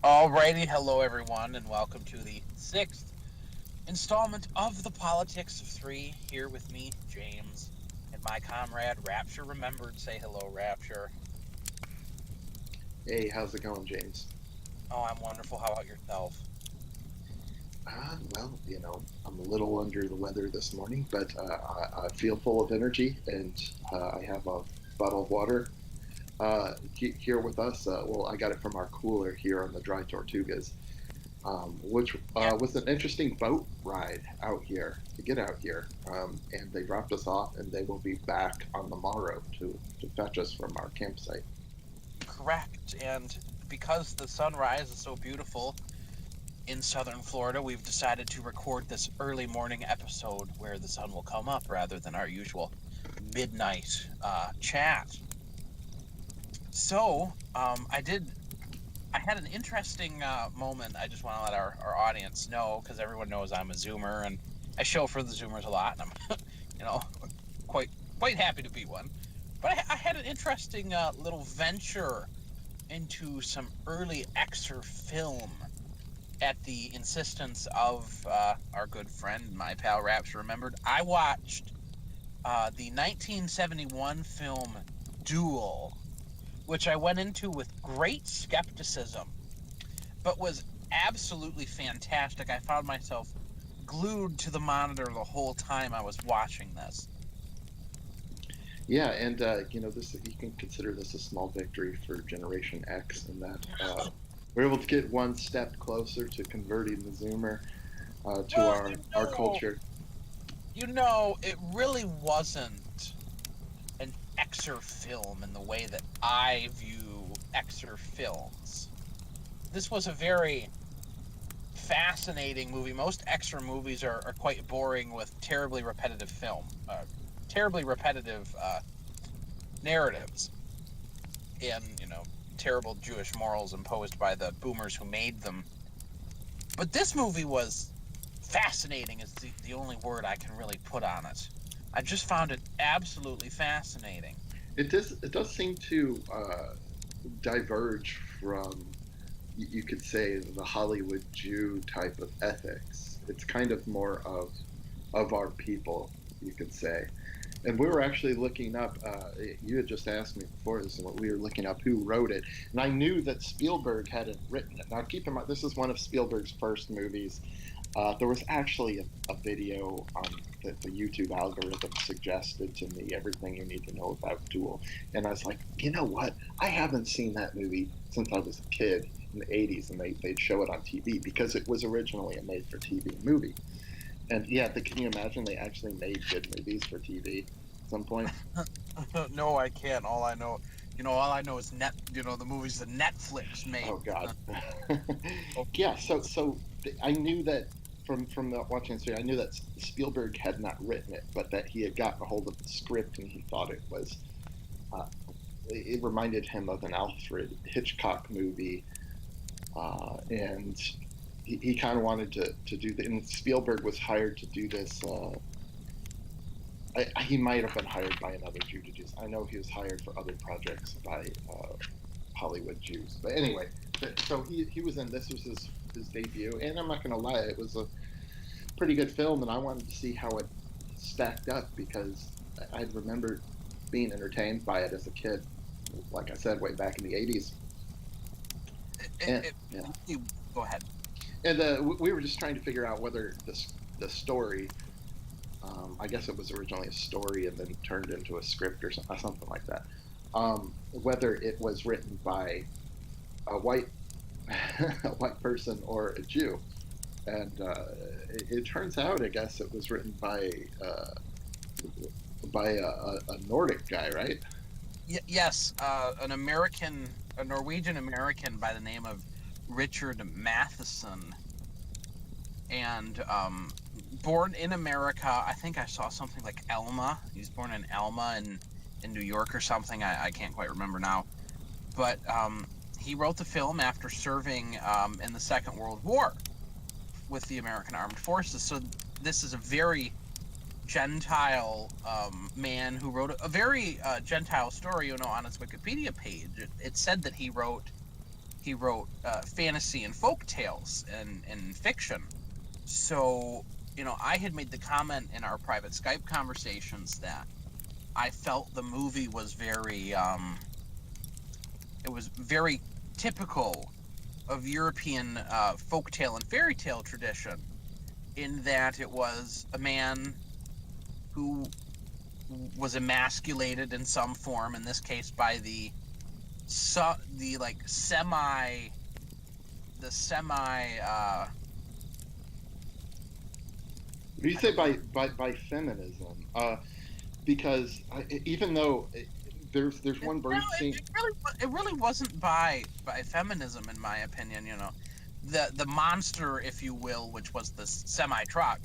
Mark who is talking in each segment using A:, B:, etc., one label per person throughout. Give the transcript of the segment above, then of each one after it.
A: Alrighty, hello everyone, and welcome to the sixth installment of the Politics of Three. Here with me, James, and my comrade Rapture. Remembered, say hello, Rapture.
B: Hey, how's it going, James?
A: Oh, I'm wonderful. How about yourself?
B: Well, I'm a little under the weather this morning, but I feel full of energy, and I have a bottle of water here with us. Well, I got it from our cooler here on the Dry Tortugas, which
A: Yeah,
B: was an interesting boat ride out here to get out here. And they dropped us off, and they will be back on the morrow to fetch us from our campsite.
A: correct. And because the sunrise is so beautiful in southern Florida, we've decided to record this early morning episode where the sun will come up rather than our usual midnight chat. So, I had an interesting moment. I just want to let our audience know because everyone knows I'm a Zoomer and I show for the Zoomers a lot, and I'm, you know, quite quite happy to be one. But I had an interesting little venture into some early Xer film at the insistence of our good friend, my pal Rapture. Remembered, I watched the 1971 film Duel, which I went into with great skepticism but was absolutely fantastic. I found myself glued to the monitor the whole time I was watching this.
B: Yeah, and this you can consider this a small victory for Generation X in that we're able to get one step closer to converting the Zoomer to
A: Well,
B: our culture.
A: it really wasn't an Xer film in the way that I view Xer films. This was a very fascinating movie. Most Xer movies are quite boring with terribly repetitive narratives and terrible Jewish morals imposed by the boomers who made them. But this movie was fascinating. Is the only word I can really put on it. I just found it absolutely fascinating.
B: It does seem to diverge from you could say the Hollywood Jew type of ethics. It's kind of more of our people, you could say. And we were actually looking up. You had just asked me before this, and what we were looking up who wrote it, and I knew that Spielberg hadn't written it. Now, keep in mind, this is one of Spielberg's first movies. There was actually a video that the YouTube algorithm suggested to me, everything you need to know about Duel, and I was like, you know what? I haven't seen that movie since I was a kid in the '80s, and they'd show it on TV because it was originally a made-for-TV movie. And yeah, can you imagine they actually made good movies for TV at some point?
A: No, I can't. All I know is the movies that Netflix made.
B: Oh God.
A: Oh,
B: Yeah. So I knew that from watching the series, I knew that Spielberg had not written it, but that he had gotten a hold of the script and he thought it was. Uh, it reminded him of an Alfred Hitchcock movie, and he kind of wanted to do that. And Spielberg was hired to do this. He might have been hired by another Jew to do this. I know he was hired for other projects by Hollywood Jews. But anyway, so he was in this was his debut, and I'm not going to lie, it was a pretty good film, and I wanted to see how it stacked up because I'd remembered being entertained by it as a kid. Like I said, way back in the '80s,
A: it,
B: and
A: it,
B: yeah,
A: you go ahead.
B: and we were just trying to figure out whether the story. I guess it was originally a story and then turned into a script or something like that. Whether it was written by a white a white person or a Jew, and it turns out, I guess, it was written uh, by a Nordic guy, right?
A: Yes, a Norwegian American by the name of Richard Matheson, and born in America. I think I saw something like Elma. He's born in Elma in New York or something. I can't quite remember now. But he wrote the film after serving in the Second World War with the American Armed Forces. So this is a very Gentile man who wrote a very Gentile story. On his Wikipedia page, it said that he wrote he wrote fantasy and folk tales and fiction. So, I had made the comment in our private Skype conversations that I felt the movie was it was very typical of European folktale and fairy tale tradition, in that it was a man who was emasculated in some form, in this case by the like semi
B: You
A: I
B: say
A: don't
B: by
A: really.
B: feminism, because even though there's one
A: No,
B: brief scene.
A: it really wasn't by feminism, in my opinion. The monster, if you will, which was the semi truck,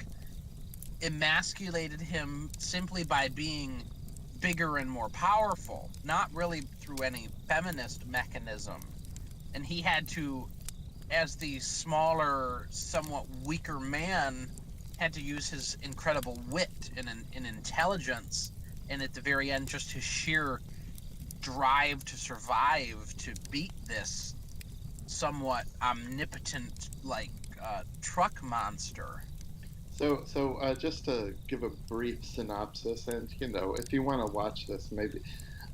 A: emasculated him simply by being bigger and more powerful, not really through any feminist mechanism. And he had to, as the smaller, somewhat weaker man, had to use his incredible wit and intelligence, and at the very end, just his sheer drive to survive to beat this somewhat omnipotent, like, truck monster.
B: Just to give a brief synopsis, and if you want to watch this, maybe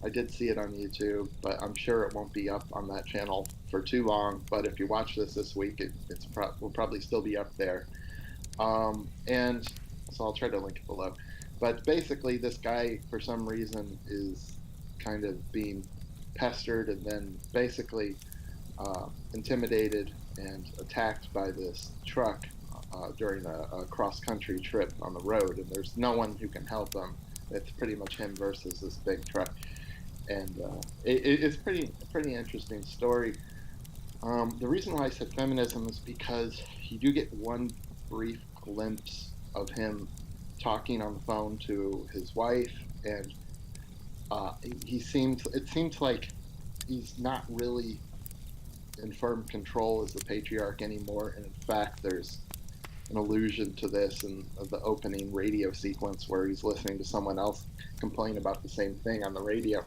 B: I did see it on YouTube, but I'm sure it won't be up on that channel for too long. But if you watch this week, will probably still be up there. And so I'll try to link it below. But basically, this guy, for some reason, is kind of being pestered and then basically intimidated and attacked by this truck during a cross country trip on the road. And there's no one who can help him. It's pretty much him versus this big truck. And it's pretty interesting story. The reason why I said feminism is because you do get one brief glimpse of him talking on the phone to his wife, and it seems like he's not really in firm control as the patriarch anymore. And in fact, there's an allusion to this in the opening radio sequence where he's listening to someone else complain about the same thing on the radio.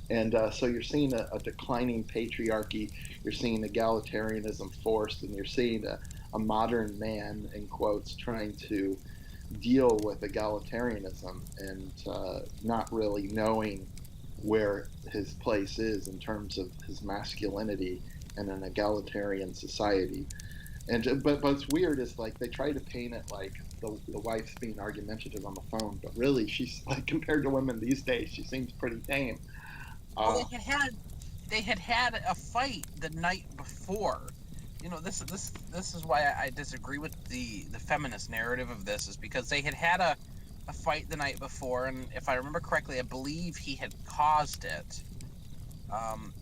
B: And so you're seeing a declining patriarchy, you're seeing egalitarianism forced, and you're seeing a modern man, in quotes, trying to deal with egalitarianism and not really knowing where his place is in terms of his masculinity in an egalitarian society. And but what's weird is like they try to paint it like the wife's being argumentative on the phone, but really she's like compared to women these days, she seems pretty tame.
A: Well,
B: Uh,
A: they had a fight the night before. This is why I disagree with the feminist narrative of this, is because they had a fight the night before, and if I remember correctly, I believe he had caused it.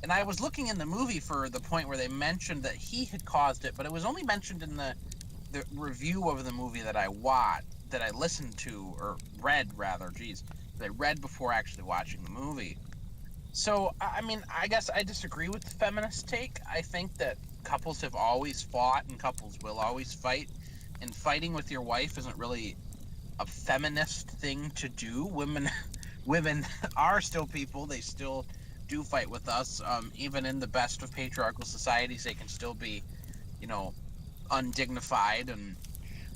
A: And I was looking in the movie for the point where they mentioned that he had caused it, but it was only mentioned in the review of the movie that I listened to, or read rather. Geez, that I read before actually watching the movie. So, I mean, I guess I disagree with the feminist take. I think that couples have always fought and couples will always fight. And fighting with your wife isn't really a feminist thing to do. Women are still people. They still do fight with us. Even in the best of patriarchal societies, they can still be, you know, undignified and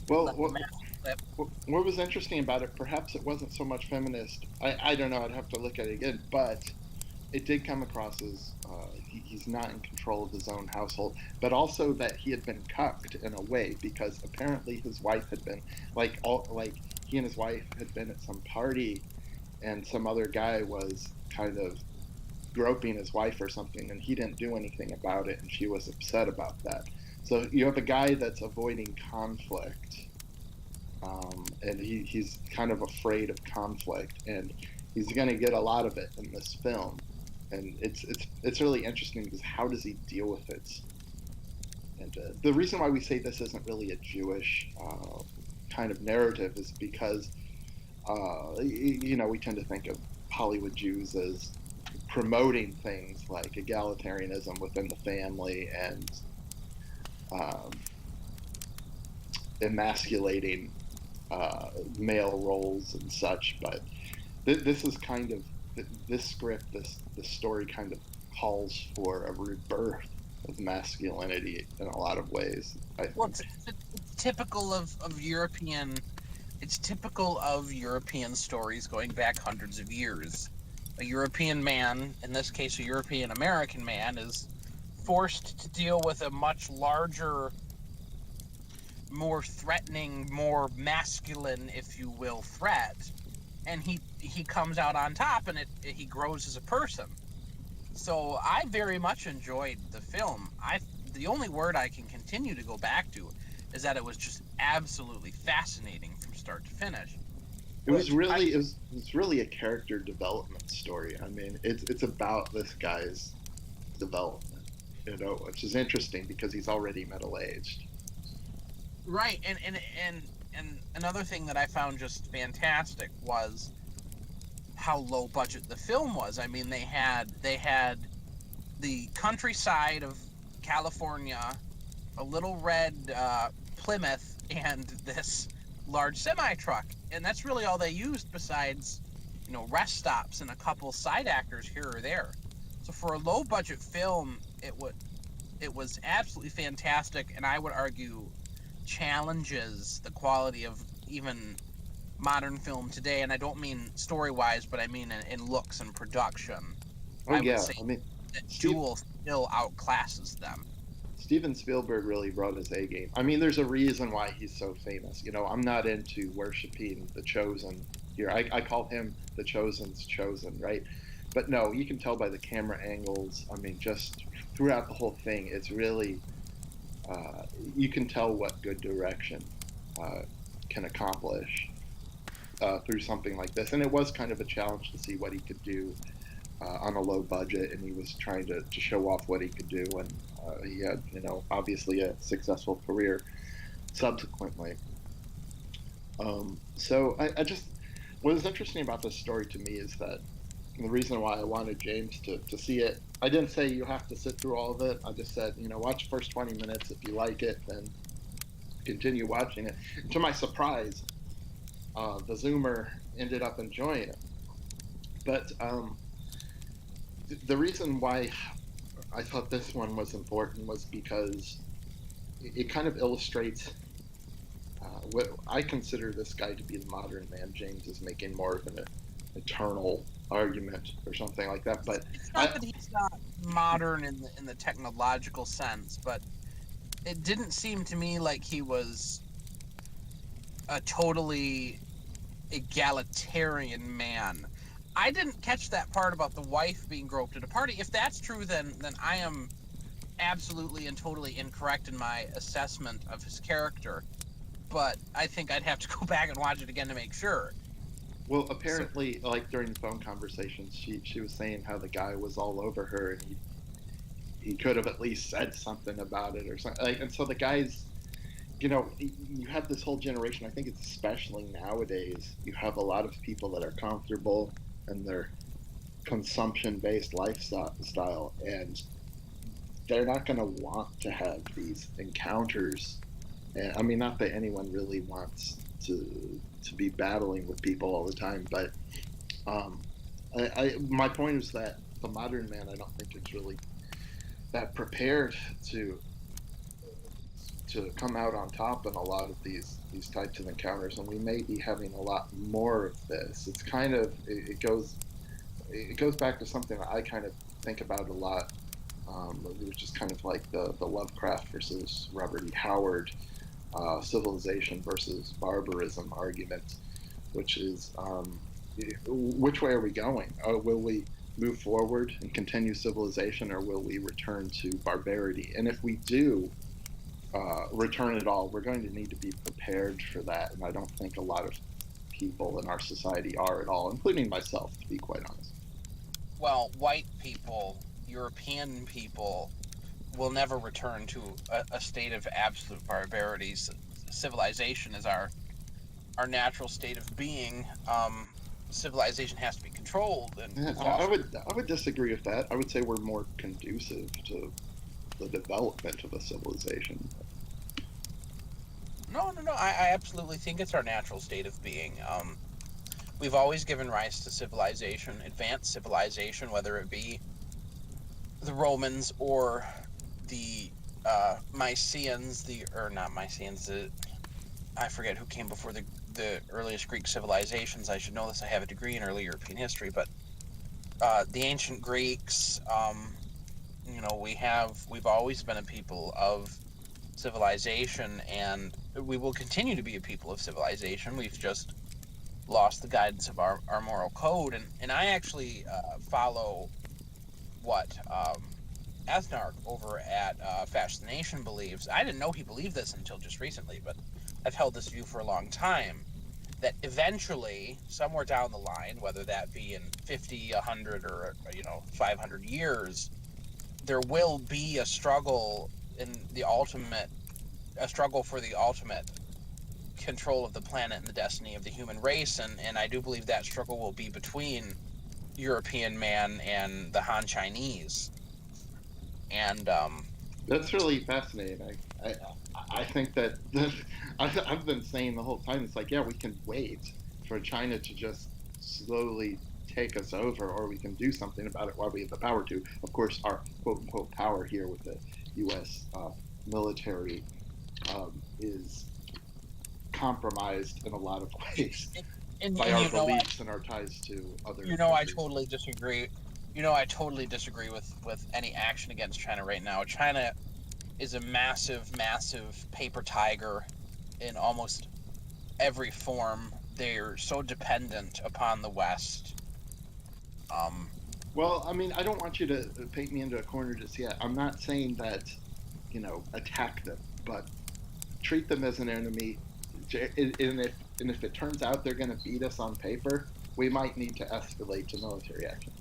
B: well,
A: let the mask slip.
B: what was interesting about it, perhaps it wasn't so much feminist. I don't know. I'd have to look at it again, but it did come across as he's not in control of his own household, but also that he had been cucked in a way because apparently his wife had been like he and his wife had been at some party, and some other guy was kind of groping his wife or something, and he didn't do anything about it, and she was upset about that. So you have a guy that's avoiding conflict, and he's kind of afraid of conflict, and he's going to get a lot of it in this film. And it's really interesting because how does he deal with it? And the reason why we say this isn't really a Jewish kind of narrative is because we tend to think of Hollywood Jews as promoting things like egalitarianism within the family and um, emasculating male roles and such. But this is kind of this script, this story kind of calls for a rebirth of masculinity in a lot of ways, I
A: Well,
B: think.
A: it's typical of European. It's typical of European stories going back hundreds of years. A European man, in this case, a European American man, is forced to deal with a much larger, more threatening, more masculine, if you will, threat, and he comes out on top, and he grows as a person. So I very much enjoyed the film. The only word I can continue to go back to is that it was just absolutely fascinating from start to finish. Which I
B: It was really a character development story. I mean, it's about this guy's development, you know, which is interesting because he's already middle aged.
A: right, and another thing that I found just fantastic was how low budget the film was. I mean, they had the countryside of California, a little red Plymouth, and this large semi truck, and that's really all they used besides, rest stops and a couple side actors here or there. So for a low budget film, it was absolutely fantastic, and I would argue challenges the quality of even modern film today. And I don't mean story wise, but I mean in looks and production.
B: Oh
A: I would
B: yeah,
A: say
B: I mean,
A: that
B: Steve
A: Duel still outclasses them.
B: Steven Spielberg really brought his A game. I mean, there's a reason why he's so famous. You know, I'm not into worshiping the chosen here. I call him the chosen's chosen, right? But no, you can tell by the camera angles. I mean, just throughout the whole thing, it's really you can tell what good direction uh, can accomplish through something like this. And it was kind of a challenge to see what he could do on a low budget, and he was trying to show off what he could do. And he had, you know, obviously a successful career subsequently. So I just, what was interesting about this story to me is that the reason why I wanted James to see it, I didn't say you have to sit through all of it. I just said, you know, watch the first 20 minutes. If you like it, then continue watching it. To my surprise, the Zoomer ended up enjoying it. But the reason why I thought this one was important was because it kind of illustrates what I consider this guy to be the modern man. James is making more of an eternal argument or something like that. But
A: It's not
B: I,
A: that he's not modern in the technological sense, but it didn't seem to me like he was a totally egalitarian man. I didn't catch that part about the wife being groped at a party. If that's true, then I am absolutely and totally incorrect in my assessment of his character. But I think I'd have to go back and watch it again to make sure.
B: well,
A: So
B: apparently, like during the phone conversations, she was saying how the guy was all over her, and he could have at least said something about it or something. Like, and so the guys, you know, you have this whole generation. I think it's especially nowadays. You have a lot of people that are comfortable in their consumption-based lifestyle, and they're not going to want to have these encounters. And I mean, not that anyone really wants to be battling with people all the time, but my point is that the modern man, I don't think is really that prepared to come out on top in a lot of these types of encounters, and we may be having a lot more of this. It's kind of it goes back to something that I kind of think about a lot, which is kind of like the Lovecraft versus Robert E. Howard civilization versus barbarism argument, which is which way are we going? Will we move forward and continue civilization, or will we return to barbarity? And if we do return at all, we're going to need to be prepared for that. And I don't think a lot of people in our society are at all, including myself, to be quite honest.
A: well, white people, European people, will never return to a state of absolute barbarity. Civilization is our natural state of being. Civilization has to be controlled and
B: Yeah,
A: fostered.
B: I would disagree with that. I would say we're more conducive to the development of a civilization.
A: No, no, no. I absolutely think it's our natural state of being. We've always given rise to civilization, advanced civilization, whether it be the Romans or the Mycenaeans, or not Mycenaeans, I forget who came before the earliest Greek civilizations. I should know this. I have a degree in early European history, but the ancient Greeks, we've always been a people of civilization, and we will continue to be a people of civilization. We've just lost the guidance of our moral code, and I actually follow what Ethnarch over at Fascination believes. I didn't know he believed this until just recently, but I've held this view for a long time, that eventually, somewhere down the line, whether that be in 50, 100, or 500 years, there will be a struggle for the ultimate control of the planet and the destiny of the human race, and I do believe that struggle will be between European man and the Han Chinese. And
B: That's really fascinating. I think that I've been saying the whole time. It's like, yeah, we can wait for China to just slowly take us over, or we can do something about it while we have the power to. Of course, our quote unquote power here with the U.S. Military is compromised in a lot of ways by
A: and
B: our beliefs and our ties to other
A: I
B: countries.
A: totally disagree. I totally disagree with any action against China right now. China is a massive, massive paper tiger in almost every form. They're so dependent upon the West. Um,
B: Well, I mean, I don't want you to paint me into a corner just yet. I'm not saying that, attack them, but treat them as an enemy. And if it turns out they're going to beat us on paper, we might need to escalate to military action.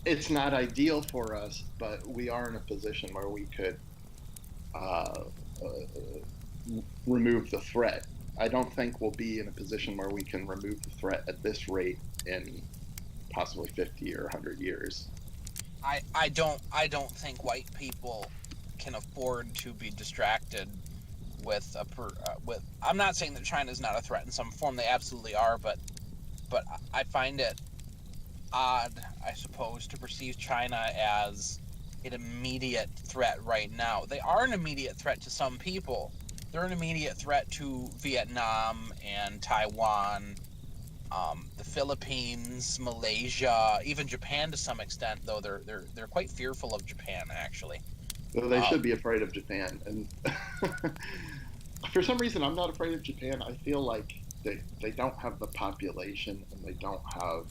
B: It's not ideal for us, but we are in a position where we could uh, remove the threat. I don't think we'll be in a position where we can remove the threat at this rate in possibly 50 or 100 years.
A: I don't think white people can afford to be distracted with with. I'm not saying that China is not a threat in some form. They absolutely are, but I find it odd, I suppose, to perceive China as an immediate threat right now. They are an immediate threat to some people. They're an immediate threat to Vietnam and Taiwan, the Philippines, Malaysia, even Japan to some extent. Though they're quite fearful of Japan, actually.
B: So they should
A: Um,
B: be afraid of Japan. And for some reason, I'm not afraid of Japan. I feel like they don't have the population and they don't have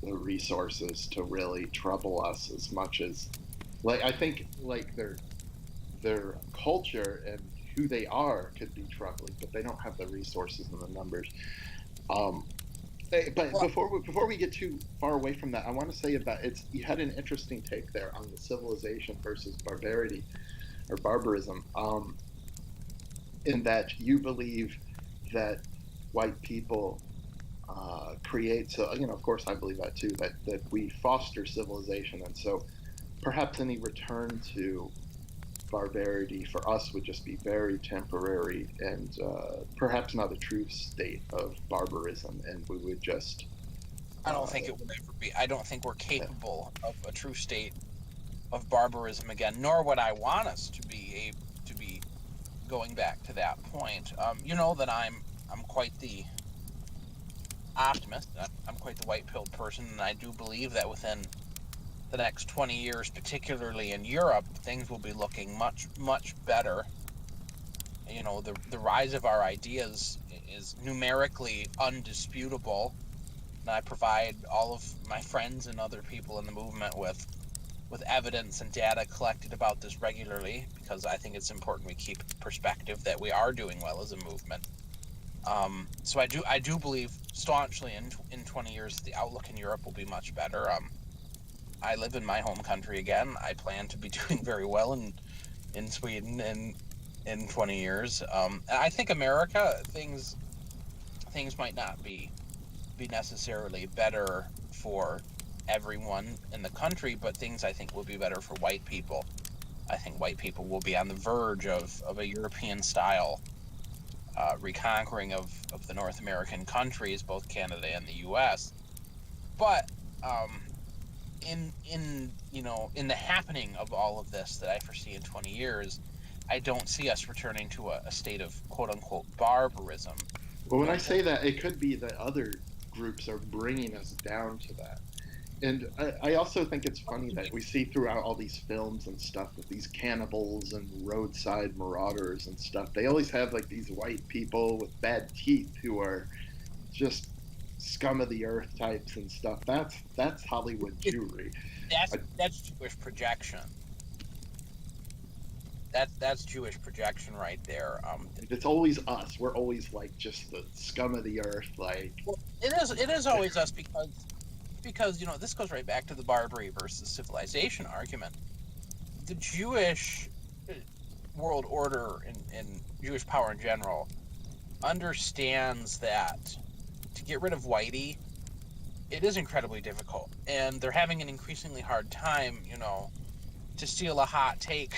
B: the resources to really trouble us as much as, like, I think like their culture and who they are could be troubling, but they don't have the resources and the numbers. Um, but
A: well,
B: before we get too far away from that, I want to say about it's you had an interesting take there on the civilization versus barbarity or barbarism, in that you believe that white people create. So of course, I believe that too. That we foster civilization, and so perhaps any return to barbarity for us would just be very temporary and perhaps not a true state of barbarism, and we would just
A: I don't
B: uh,
A: think it will ever be. I don't think we're capable of a true state of barbarism again, nor would I want us to be going back to that point. You know that I'm quite the optimist. I'm quite the white pilled person, and I do believe that within the next 20 years, particularly in Europe, things will be looking much much better. The rise of our ideas is numerically undisputable, and I provide all of my friends and other people in the movement with evidence and data collected about this regularly, because I think it's important we keep perspective that we are doing well as a movement. So I do believe staunchly in 20 years the outlook in Europe will be much better. I live in my home country again. I plan to be doing very well in Sweden in 20 years. And I think America, things might not be necessarily better for everyone in the country, but things I think will be better for white people. I think white people will be on the verge of a European style reconquering of the North American countries, both Canada and the U.S. But um, in the happening of all of this that I foresee in 20 years, I don't see us returning to a state of quote unquote barbarism.
B: Well, when I
A: More
B: say that, it could be that other groups are bringing us down to that. And I also think it's funny that we see throughout all these films and stuff with these cannibals and roadside marauders and stuff. They always have like these white people with bad teeth who are just scum of the earth types and stuff. That's Hollywood
A: it,
B: Jewry.
A: that's Jewish projection. That's Jewish projection right there.
B: It's always us. We're always like just the scum of the earth. Like,
A: Well, it is always us because this goes right back to the barbary versus civilization argument. The Jewish world order and Jewish power in general understands that to get rid of whitey, it is incredibly difficult, and they're having an increasingly hard time, to steal a hot take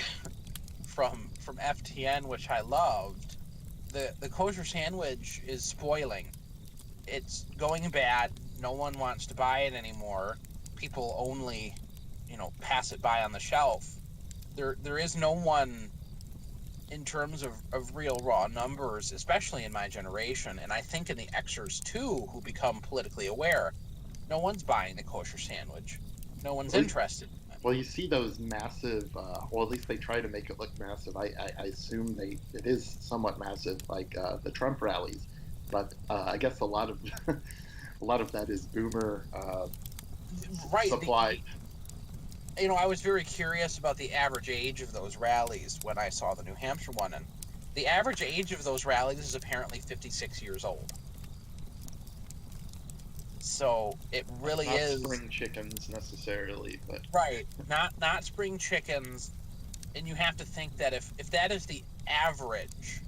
A: from FTN, which I loved. The kosher sandwich is spoiling. It's going bad. No one wants to buy it anymore. People only, pass it by on the shelf. There is no one in terms of real raw numbers, especially in my generation, and I think in the Xers too, who become politically aware. No one's buying the kosher sandwich. No one's
B: well,
A: interested.
B: well, you see those massive, or at least they try to make it look massive. I assume it is somewhat massive, like the Trump rallies, but I guess a lot of a lot of that is boomer
A: Right.
B: supplied.
A: I was very curious about the average age of those rallies when I saw the New Hampshire one, and the average age of those rallies is apparently 56 years old. So it really
B: Not
A: is
B: spring chickens necessarily, but
A: right. Not spring chickens, and you have to think that if that is the average,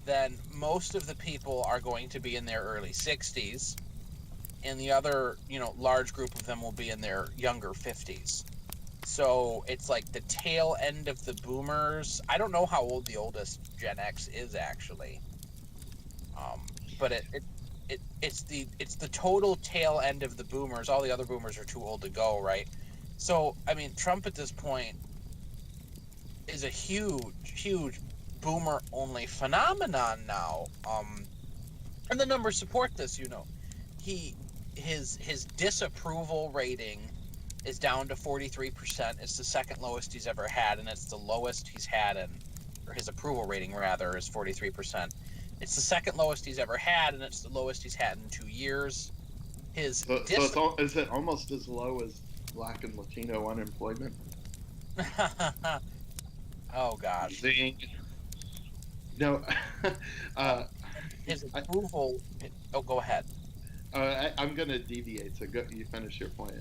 A: then most of the people are going to be in their early 60s, and the other, large group of them will be in their younger 50s. So it's like the tail end of the boomers. I don't know how old the oldest Gen X is actually, but it's the total tail end of the boomers. All the other boomers are too old to go, right? So I mean, Trump at this point is a huge boomer only phenomenon now. And the numbers support this. He his disapproval rating is down to 43%. It's the second lowest he's ever had, and it's the lowest he's had or his approval rating rather is 43%. It's the second lowest he's ever had, and it's the lowest he's had in 2 years. His
B: is it almost as low as Black and Latino unemployment?
A: oh gosh,
B: Zing. No,
A: um,
B: uh,
A: his
B: I,
A: approval. Oh, go ahead.
B: I'm gonna deviate. So go, you finish your point.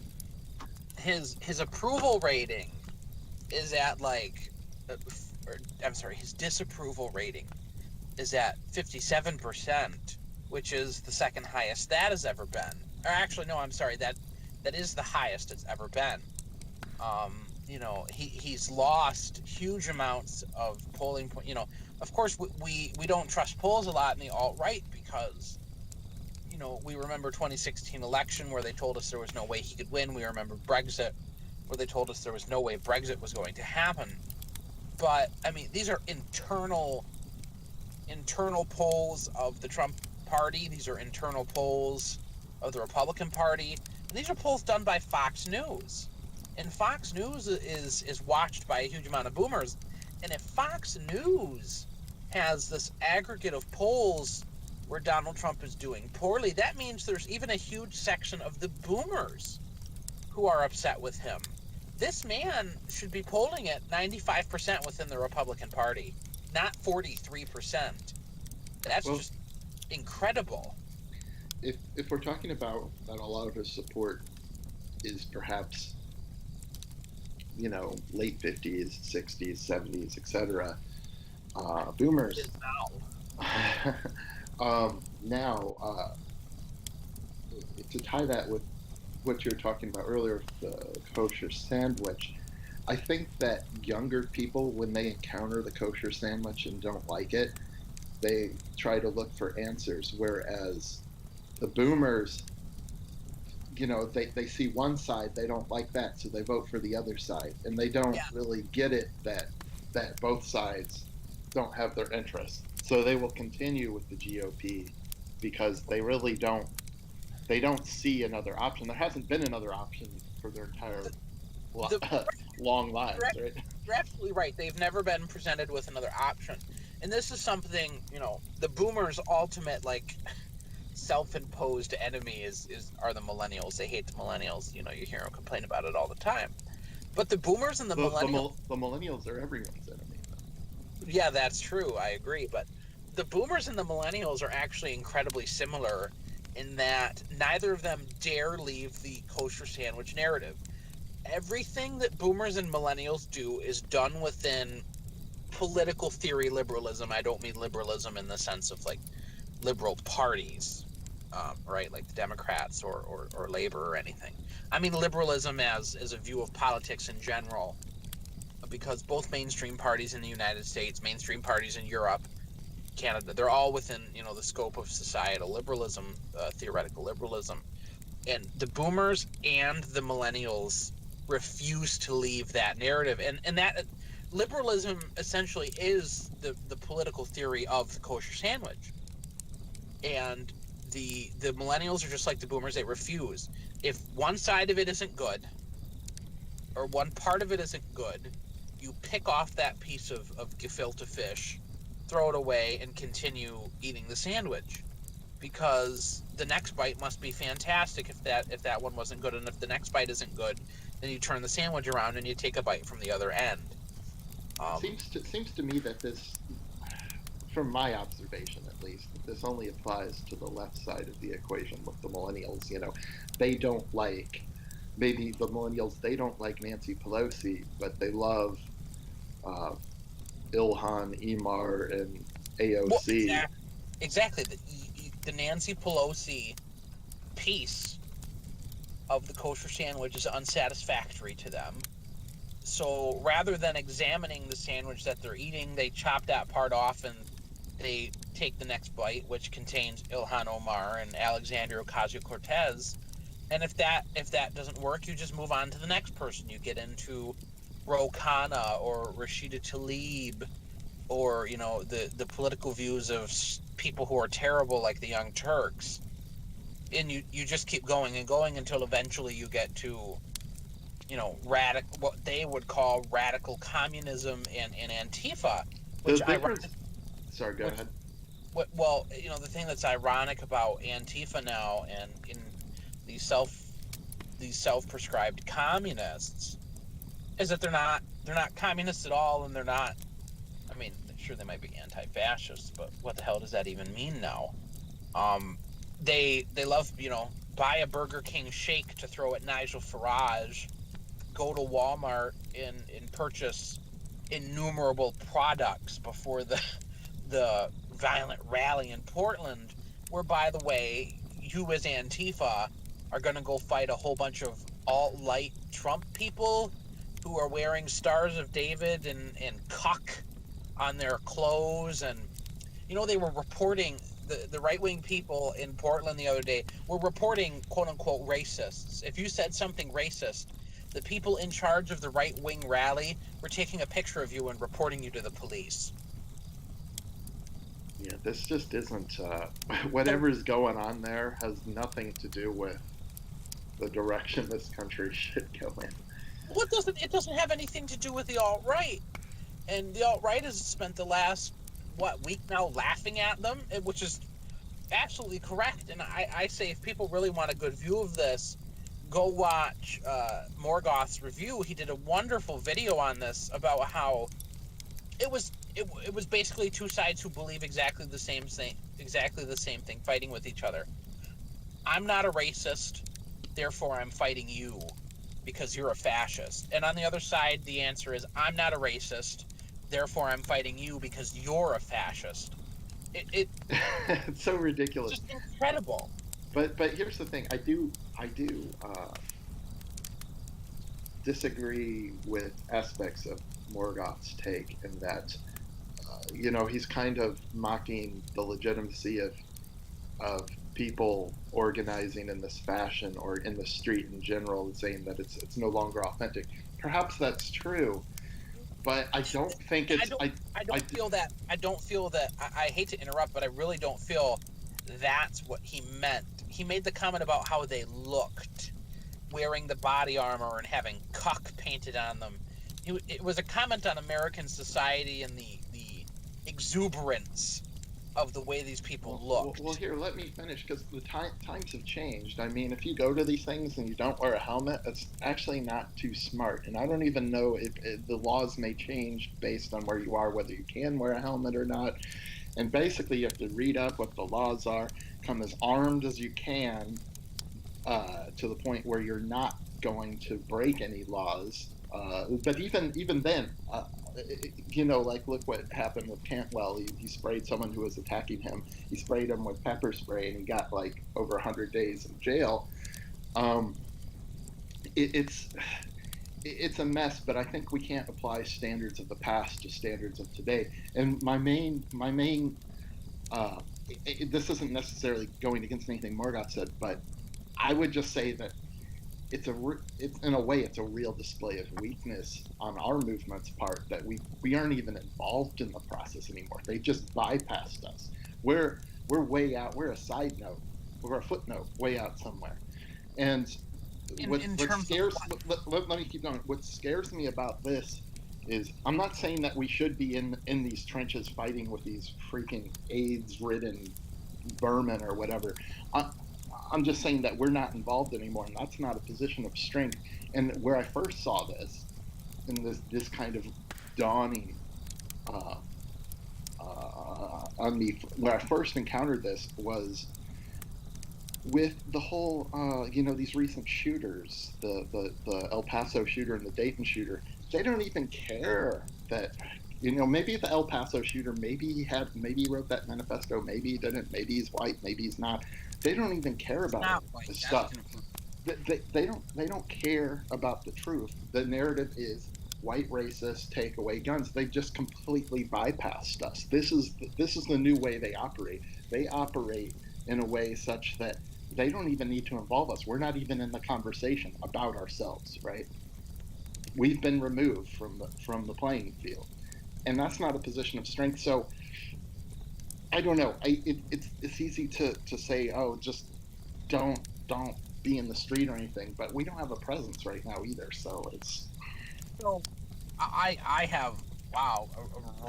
A: His approval rating is at like, I'm sorry, his disapproval rating is at 57%, which is the second highest that has ever been. Or actually, no, I'm sorry, that is the highest it's ever been. He's lost huge amounts of polling point. Of course, we don't trust polls a lot in the alt right because we remember 2016 election where they told us there was no way he could win. We remember Brexit where they told us there was no way Brexit was going to happen. But I mean, these are internal polls of the Trump party. These are internal polls of the Republican Party. And these are polls done by Fox News. And Fox News is watched by a huge amount of boomers. And if Fox News has this aggregate of polls where Donald Trump is doing poorly, that means there's even a huge section of the boomers who are upset with him. This man should be polling at 95% within the Republican Party, not 43%. That's
B: Well,
A: just incredible.
B: if we're talking about that, a lot of his support is perhaps late 50s, 60s, 70s, etc.
A: It
B: Boomers.
A: is now.
B: Now, to tie that with what you were talking about earlier, the kosher sandwich, I think that younger people, when they encounter the kosher sandwich and don't like it, they try to look for answers. Whereas the boomers, they see one side, they don't like that, so they vote for the other side, and they don't
A: Yeah,
B: really get it that both sides don't have their interests, so they will continue with the GOP because they don't see another option. There hasn't been another option for their entire
A: the, the
B: long
A: you're,
B: lives, right?
A: you're absolutely right. They've never been presented with another option, and this is something the boomers' ultimate like self-imposed enemy is are the millennials. They hate the millennials. You hear them complain about it all the time. But the boomers and the millennials,
B: The millennials are everyone's enemy, though.
A: yeah, that's true. I agree. But the boomers and the millennials are actually incredibly similar in that neither of them dare leave the kosher sandwich narrative. Everything that boomers and millennials do is done within political theory liberalism. I don't mean liberalism in the sense of like liberal parties, right? Like the Democrats or Labor or anything. I mean liberalism as a view of politics in general, because both mainstream parties in the United States, mainstream parties in Europe, Canada, they're all within the scope of societal liberalism, theoretical liberalism. And the boomers and the millennials refuse to leave that narrative, and that liberalism essentially is the political theory of the kosher sandwich. And the millennials are just like the boomers. They refuse. If one side of it isn't good or one part of it isn't good, you pick off that piece of gefilte fish, throw it away, and continue eating the sandwich, because the next bite must be fantastic if that one wasn't good, and if the next bite isn't good, then you turn the sandwich around and you take a bite from the other end. Um,
B: Seems to me that this, from my observation at least, that this only applies to the left side of the equation with the millennials. They don't like, maybe the millennials, they don't like Nancy Pelosi, but they love uh, Ilhan, Emar, and
A: well,
B: AOC.
A: exactly. The Nancy Pelosi piece of the kosher sandwich is unsatisfactory to them. So rather than examining the sandwich that they're eating, they chop that part off and they take the next bite, which contains Ilhan Omar and Alexandria Ocasio Cortez. And if that doesn't work, you just move on to the next person. You get into Ro Khanna or Rashida Tlaib, or the political views of people who are terrible, like the Young Turks. And you just keep going and going until eventually you get to radical, what they would call radical communism and Antifa,
B: The
A: which ironic,
B: difference. Sorry, go
A: which
B: ahead.
A: well, the thing that's ironic about Antifa now and in these self-prescribed communists is that they're not communists at all, and they're not. I mean, sure they might be anti-fascists, but what the hell does that even mean now? Um, they love buy a Burger King shake to throw at Nigel Farage, go to Walmart and purchase innumerable products before the violent rally in Portland, where, by the way, you as Antifa are going to go fight a whole bunch of alt-light Trump people who are wearing Stars of David and cuck on their clothes. And they were reporting, the right-wing people in Portland the other day were reporting quote-unquote racists. If you said something racist, the people in charge of the right-wing rally were taking a picture of you and reporting you to the police.
B: Yeah, this just isn't.
A: The
B: Whatever's going on there has nothing to do with the direction this country should go in.
A: What doesn't it doesn't have anything to do with the alt-right. And the alt-right has spent the last week now laughing at them, which is absolutely correct. And I say, if people really want a good view of this, go watch Morgoth's review. He did a wonderful video on this about how it was basically two sides who believe exactly the same thing, fighting with each other. I'm not a racist, therefore I'm fighting you because you're a fascist. And on the other side, the answer is, I'm not a racist, therefore I'm fighting you because you're a fascist.
B: It's so
A: It's
B: ridiculous.
A: just incredible.
B: But here's the thing. I do disagree with aspects of Morgoth's take in that he's kind of mocking the legitimacy of people organizing in this fashion or in the street in general and saying that it's no longer authentic. Perhaps that's true, but I don't think
A: I
B: it's
A: don't I
B: I
A: don't feel that I hate to interrupt, but I really don't feel that's what he meant. He made the comment about how they looked, wearing the body armor and having cuck painted on them. It was a comment on American society and the exuberance of the way these people
B: well,
A: looked.
B: here, let me finish because the times have changed. I mean, if you go to these things and you don't wear a helmet, that's actually not too smart. And I don't even know if the laws may change based on where you are, whether you can wear a helmet or not. And basically, you have to read up what the laws are, come as armed as you can, to the point where you're not going to break any laws. But even then, like look what happened with Cantwell. He sprayed someone who was attacking him. He sprayed him with pepper spray, and he got like over 100 days in jail. Um, it, it's it's a mess, but I think we can't apply standards of the past to standards of today. And my main this isn't necessarily going against anything Morgoth said, but I would just say that it's in a way it's a real display of weakness on our movement's part that we aren't even involved in the process anymore. They just bypassed us. We're way out. We're a side note. We're a footnote way out somewhere. And
A: In
B: what
A: terms of
B: scares
A: what?
B: let me keep going. What scares me about this is I'm not saying that we should be in these trenches fighting with these freaking AIDS ridden vermin or whatever. I, I'm just saying that we're not involved anymore, and that's not a position of strength. And where I first saw this, in this kind of dawning uh, on me, where I first encountered this was with the whole, these recent shooters, the El Paso shooter and the Dayton shooter. They don't even care that. Maybe the El Paso shooter, maybe he wrote that manifesto, maybe he didn't, maybe he's white, maybe he's not. They don't even care
A: It's
B: about
A: not white.
B: this
A: That's
B: stuff.
A: confusing.
B: They don't care about the truth. The narrative is white racists take away guns. They just completely bypassed us. This is the new way they operate. They operate in a way such that they don't even need to involve us. We're not even in the conversation about ourselves, right? We've been removed from the playing field, and that's not a position of strength. So I don't know. It's easy to say, oh, just don't be in the street or anything, but we don't have a presence right now either. So it's
A: So I have, wow, a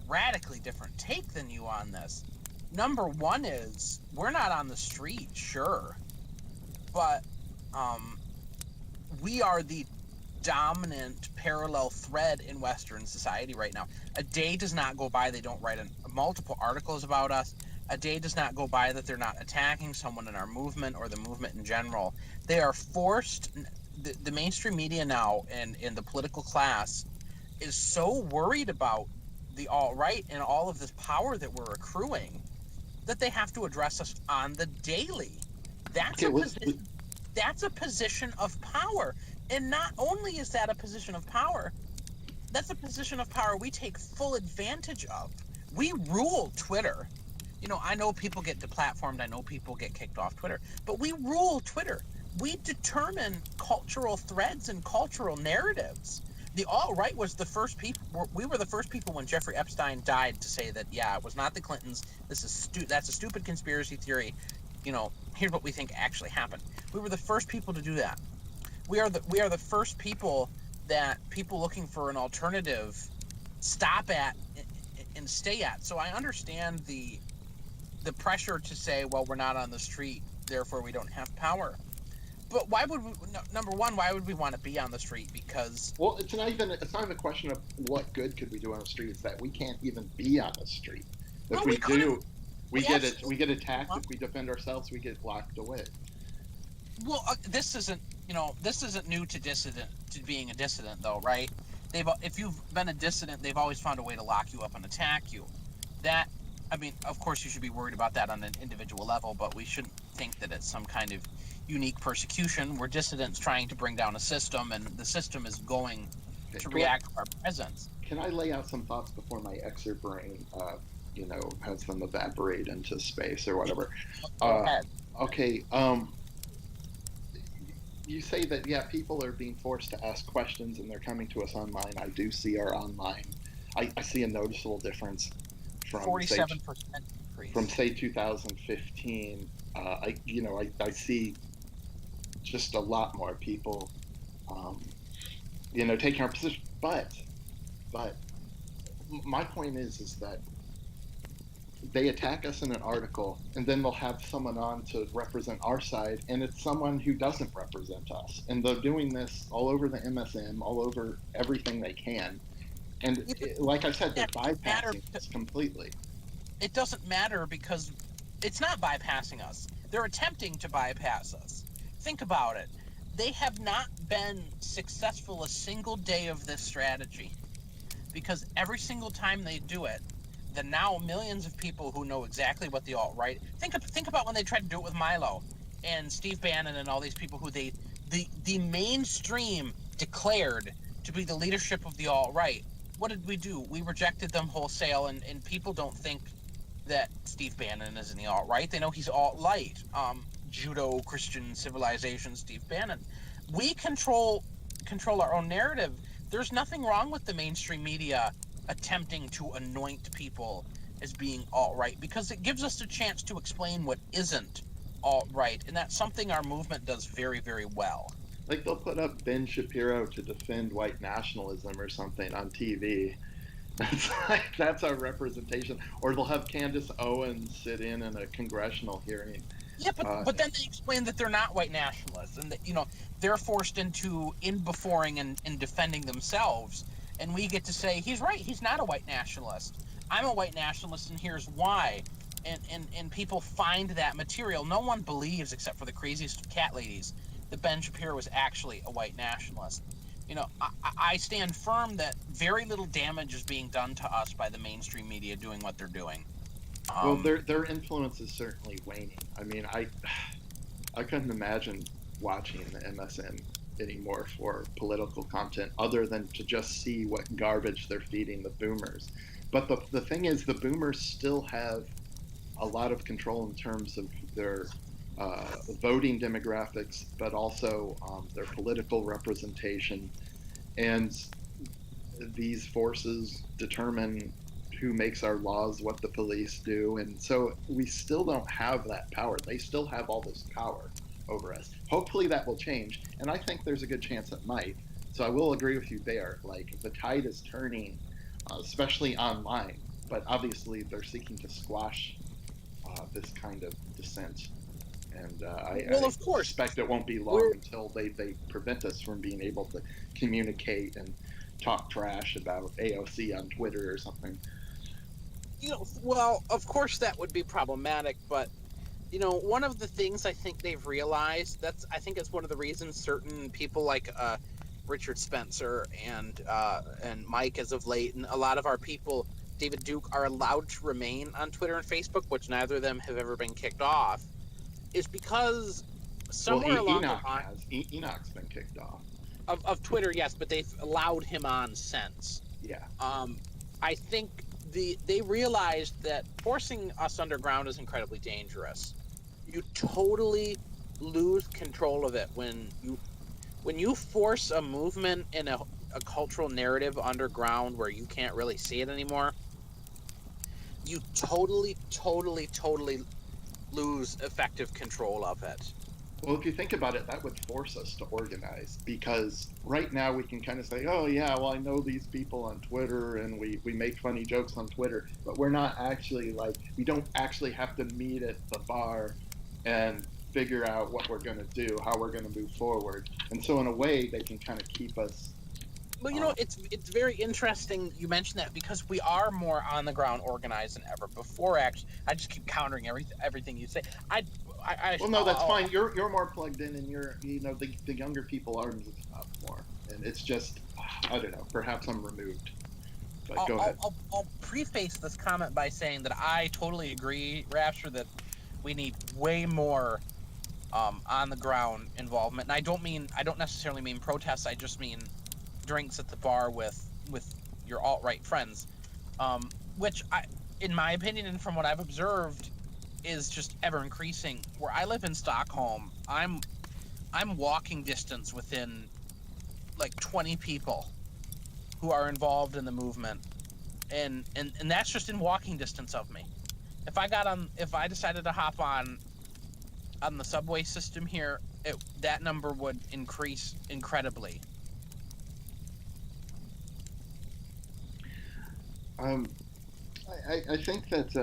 A: radically different take than you on this. Number one is we're not on the street, sure, but um, we are the dominant parallel thread in Western society right now. A day does not go by they don't write multiple articles about us. A day does not go by that they're not attacking someone in our movement or the movement in general. They are forced. The mainstream media now and in the political class is so worried about the alt-right and all of this power that we're accruing that they have to address us on the daily. That's
B: okay.
A: a position. That's a position of power. And not only is that a position of power, that's a position of power we take full advantage of. We rule Twitter. I know people get deplatformed. I know people get kicked off Twitter, but we rule Twitter. We determine cultural threads and cultural narratives. The alt-right was the first people. We were the first people when Jeffrey Epstein died to say that, yeah, it was not the Clintons. That's a stupid conspiracy theory. Here's what we think actually happened. We were the first people to do that. We are the first people that people looking for an alternative stop at and stay at. So I understand the pressure to say, well, we're not on the street, therefore we don't have power. But why would we? Number one, why would we want to be on the street? Because
B: Well, it's not even a question of what good could we do on the street. It's that we can't even be on the street. If
A: well,
B: we
A: we couldn't.
B: do, we
A: We
B: get it.
A: absolutely.
B: We get attacked.
A: Huh?
B: If we defend ourselves, we get locked away.
A: Well, this isn't new to being a dissident, though, right? If you've been a dissident, they've always found a way to lock you up and attack you. That, I mean, of course, you should be worried about that on an individual level, but we shouldn't think that it's some kind of unique persecution. We're dissidents trying to bring down a system, and the system is going
B: Okay,
A: to react to our presence.
B: can I lay out some thoughts before my excerpt brain has them evaporate into space or
A: Yeah,
B: whatever.
A: go
B: Uh,
A: ahead.
B: okay. You say that, yeah, people are being forced to ask questions and they're coming to us online. I do see our online. I see a noticeable difference from say
A: 47% increase.
B: 2015. I see just a lot more people, um, taking our position. But my point is that they attack us in an article and then they'll have someone on to represent our side, and it's someone who doesn't represent us, and they're doing this all over the MSM, all over everything they can, and like I said, they're
A: That doesn't matter.
B: bypassing us completely.
A: It doesn't matter because it's not bypassing us. They're attempting to bypass us. Think about it. They have not been successful a single day of this strategy because every single time they do it, the now millions of people who know exactly what the alt-right think about when they tried to do it with Milo and Steve Bannon and all these people who the mainstream declared to be the leadership of the alt-right. What did we do? We rejected them wholesale, and people don't think that Steve Bannon is in the alt-right. They know he's alt-light. Judo Christian civilization Steve Bannon. We control our own narrative. There's nothing wrong with the mainstream media attempting to anoint people as being alt-right because it gives us a chance to explain what isn't alt-right, and that's something our movement does very, very well.
B: Like they'll put up Ben Shapiro to defend white nationalism or something on TV. That's our representation. Or they'll have Candace Owens sit in a congressional hearing.
A: Yeah, but
B: Uh,
A: but then they explain that they're not white nationalists, and that they're forced into in beforing and defending themselves, and we get to say he's right. He's not a white nationalist. I'm a white nationalist, and here's why. And people find that material. No one believes, except for the craziest of cat ladies, that Ben Shapiro was actually a white nationalist. I stand firm that very little damage is being done to us by the mainstream media doing what they're doing.
B: well,
A: Um,
B: their influence is certainly waning. I mean, I couldn't imagine watching the MSN anymore for political content other than to just see what garbage they're feeding the boomers. But the thing is, the boomers still have a lot of control in terms of their voting demographics, but also their political representation. And these forces determine who makes our laws, what the police do. And so we still don't have that power. They still have all this power over us. Hopefully that will change. And I think there's a good chance it might. So I will agree with you there. Like the tide is turning, especially online. But obviously they're seeking to squash this kind of dissent. And
A: well,
B: I
A: of course,
B: suspect it won't be long
A: we're
B: until they prevent us from being able to communicate and talk trash about AOC on Twitter or something.
A: well, of course that would be problematic, but one of the things I think they've realized I think it's one of the reasons certain people like Richard Spencer and Mike as of late, and a lot of our people, David Duke, are allowed to remain on Twitter and Facebook, which neither of them have ever been kicked off, is because
B: Well,
A: somewhere along the
B: Enoch
A: line
B: has. Enoch's been kicked off.
A: of Twitter, yes, but they've allowed him on since.
B: Yeah.
A: Um, I think they realized that forcing us underground is incredibly dangerous. You totally lose control of it when you force a movement in a cultural narrative underground where you can't really see it anymore. You totally lose effective control of it.
B: Well, if you think about it, that would force us to organize because right now we can kind of say, oh, yeah, well, I know these people on Twitter and we make funny jokes on Twitter, but we're not actually like, we don't actually have to meet at the bar and figure out what we're going to do, how we're going to move forward. And so, in a way, they can kind of keep us.
A: Well,
B: Um,
A: it's very interesting you mentioned that because we are more on the ground organized than ever before. Actually, I just keep countering everything you say. I,
B: well, no, that's fine. You're more plugged in, and the younger people are moving up more, and it's just I don't know. Perhaps I'm removed, but
A: I'll,
B: go
A: I'll,
B: ahead.
A: I'll, I'll preface this comment by saying that I totally agree, Rapture, that we need way more on the ground involvement. And I don't necessarily mean protests. I just mean drinks at the bar with your alt right friends. Which in my opinion, and from what I've observed, is just ever increasing. Where I live in Stockholm, I'm walking distance within like 20 people who are involved in the movement, and that's just in walking distance of me. If I decided to hop on the subway system here, that number would increase incredibly.
B: Um, I think that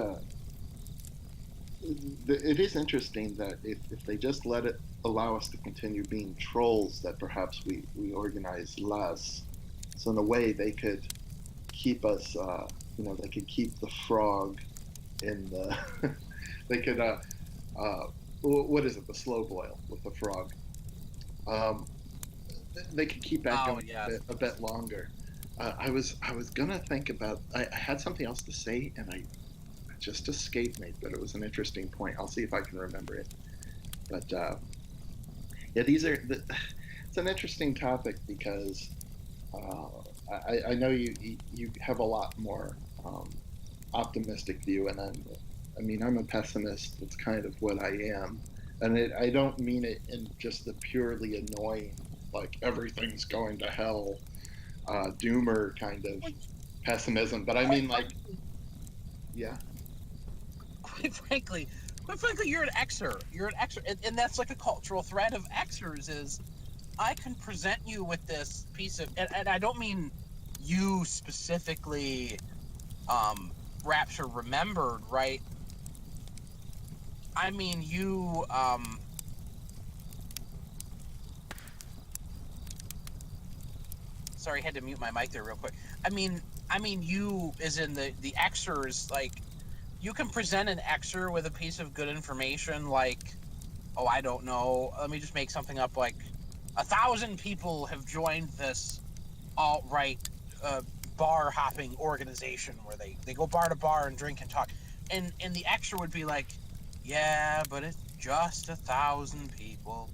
B: it is interesting that if they just let it allow us to continue being trolls, that perhaps we organize less. So in a way, they could keep us, they could keep the frog in the, they could, uh, what is it, the slow boil with the frog. Um, they could keep that
A: Oh
B: going
A: yes.
B: a bit longer. I was gonna think about. I had something else to say, and it just escaped me. But it was an interesting point. I'll see if I can remember it. But yeah, it's an interesting topic because uh, I know you have a lot more optimistic view, and I mean, I'm a pessimist. That's kind of what I am, and I don't mean it in just the purely annoying, like everything's going to hell, doomer kind of pessimism. But I
A: Quite
B: mean, like,
A: frankly,
B: yeah,
A: quite frankly, quite frankly, you're an Xer. You're an Xer, and that's like a cultural thread of Xers is I can present you with this piece of, and I don't mean you specifically, um, Rapture remembered, right? I mean you, sorry, I had to mute my mic there real quick. I mean you, as in the Xers, like you can present an Xer with a piece of good information, like, oh, I don't know, let me just make something up, like 1,000 people have joined this alt-right uh, bar hopping organization where they go bar to bar and drink and talk, and the extra would be like, yeah, but it's just 1,000 people.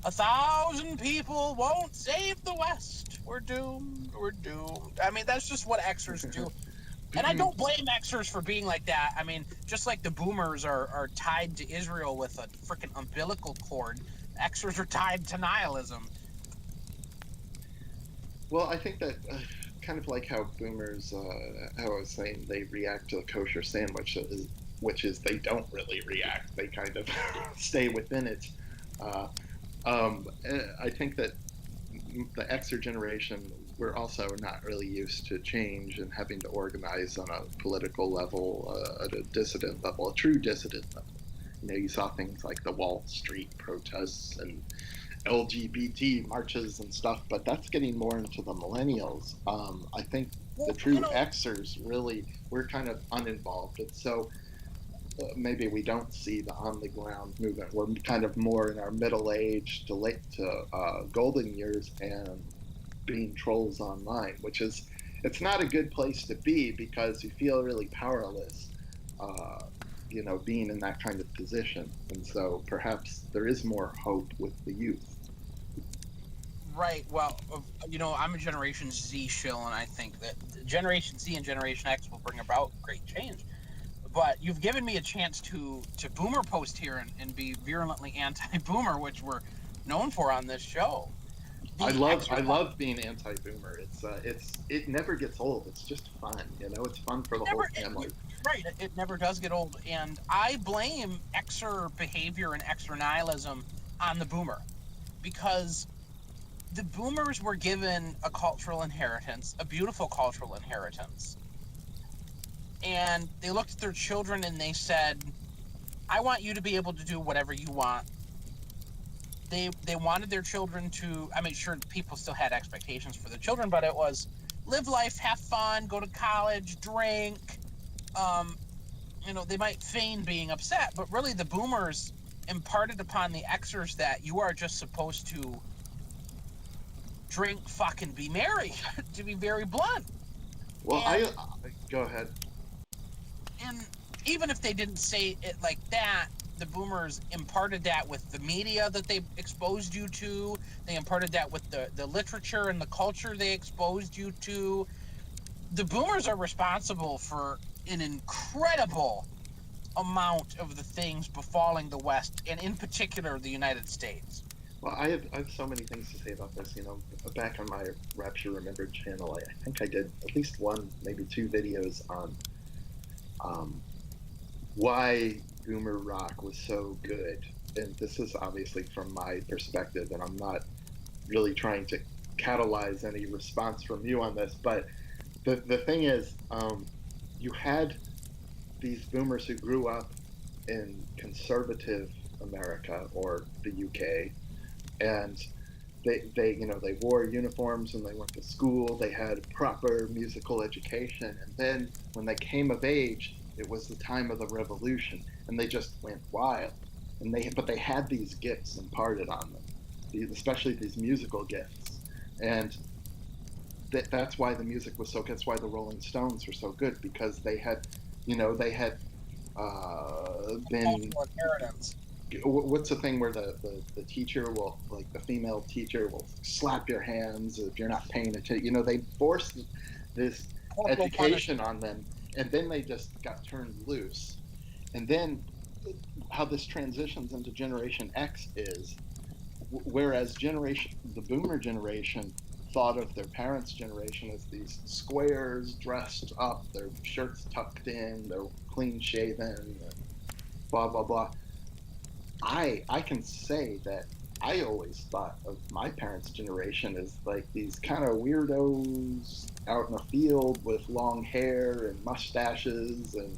A: 1,000 people won't save the West. We're doomed. We're doomed. I mean, that's just what Xers do. And I don't blame Xers for being like that. I mean, just like the boomers are tied to Israel with a freaking umbilical cord, Xers are tied to nihilism.
B: well, I think that kind of like how boomers, how I was saying, they react to the kosher sandwich, which is they don't really react. They kind of stay within it. Uh, I think that the Xer generation, we're also not really used to change and having to organize on a political level, at a dissident level, a true dissident level. You know, you saw things like the Wall Street protests and LGBT marches and stuff, but that's getting more into the millennials. I think the
A: Well,
B: true Xers really, we're kind of uninvolved. And so maybe we don't see the on the ground movement. We're kind of more in our middle age to late to golden years and being trolls online, which is it's not a good place to be because you feel really powerless. Uh, being in that kind of position, and so perhaps there is more hope with the youth.
A: right. Well, I'm a Generation Z shill, and I think that Generation Z and Generation X will bring about great change. But you've given me a chance to boomer post here and be virulently anti-boomer, which we're known for on this show.
B: I
A: The
B: love I
A: Xer
B: love being anti-boomer. It never gets old. It's just fun, It's fun for
A: it
B: the
A: never
B: whole family.
A: right. It never does get old, and I blame Xer behavior and Xer nihilism on the boomer because the boomers were given a cultural inheritance, a beautiful cultural inheritance, and they looked at their children and they said, I want you to be able to do whatever you want. They wanted their children to, I mean, sure, people still had expectations for their children, but it was live life, have fun, go to college, drink. um they might feign being upset, but really the boomers imparted upon the Xers that you are just supposed to drink, fucking be merry, to be very blunt.
B: Well,
A: And
B: go ahead.
A: and even if they didn't say it like that, the boomers imparted that with the media that they exposed you to. They imparted that with the literature and the culture they exposed you to. The boomers are responsible for an incredible amount of the things befalling the West, and in particular the United States.
B: Well, I have so many things to say about this. You know, back on my Rapture Remembered channel, I think I did at least one, maybe two videos on um, why boomer rock was so good. And this is obviously from my perspective, and I'm not really trying to catalyze any response from you on this. But the thing is, you had these boomers who grew up in conservative America or the UK, and they you know they wore uniforms and they went to school. They had proper musical education, and then when they came of age, it was the time of the revolution, and they just went wild. And they had these gifts imparted on them, especially these musical gifts, and that's why the music was so good. That's why the Rolling Stones were so good, because they had, you know, they had been,
A: Cultural inheritance.
B: what's the thing where the teacher will, like the female teacher will slap your hands if you're not paying attention. You know, they forced this
A: Corporal
B: education
A: punishment.
B: on them, and then they just got turned loose. And then how this transitions into Generation X is, whereas the boomer generation thought of their parents' generation as these squares dressed up, their shirts tucked in, they're clean shaven, and blah blah blah. I can say that I always thought of my parents' generation as like these kind of weirdos out in the field with long hair and mustaches and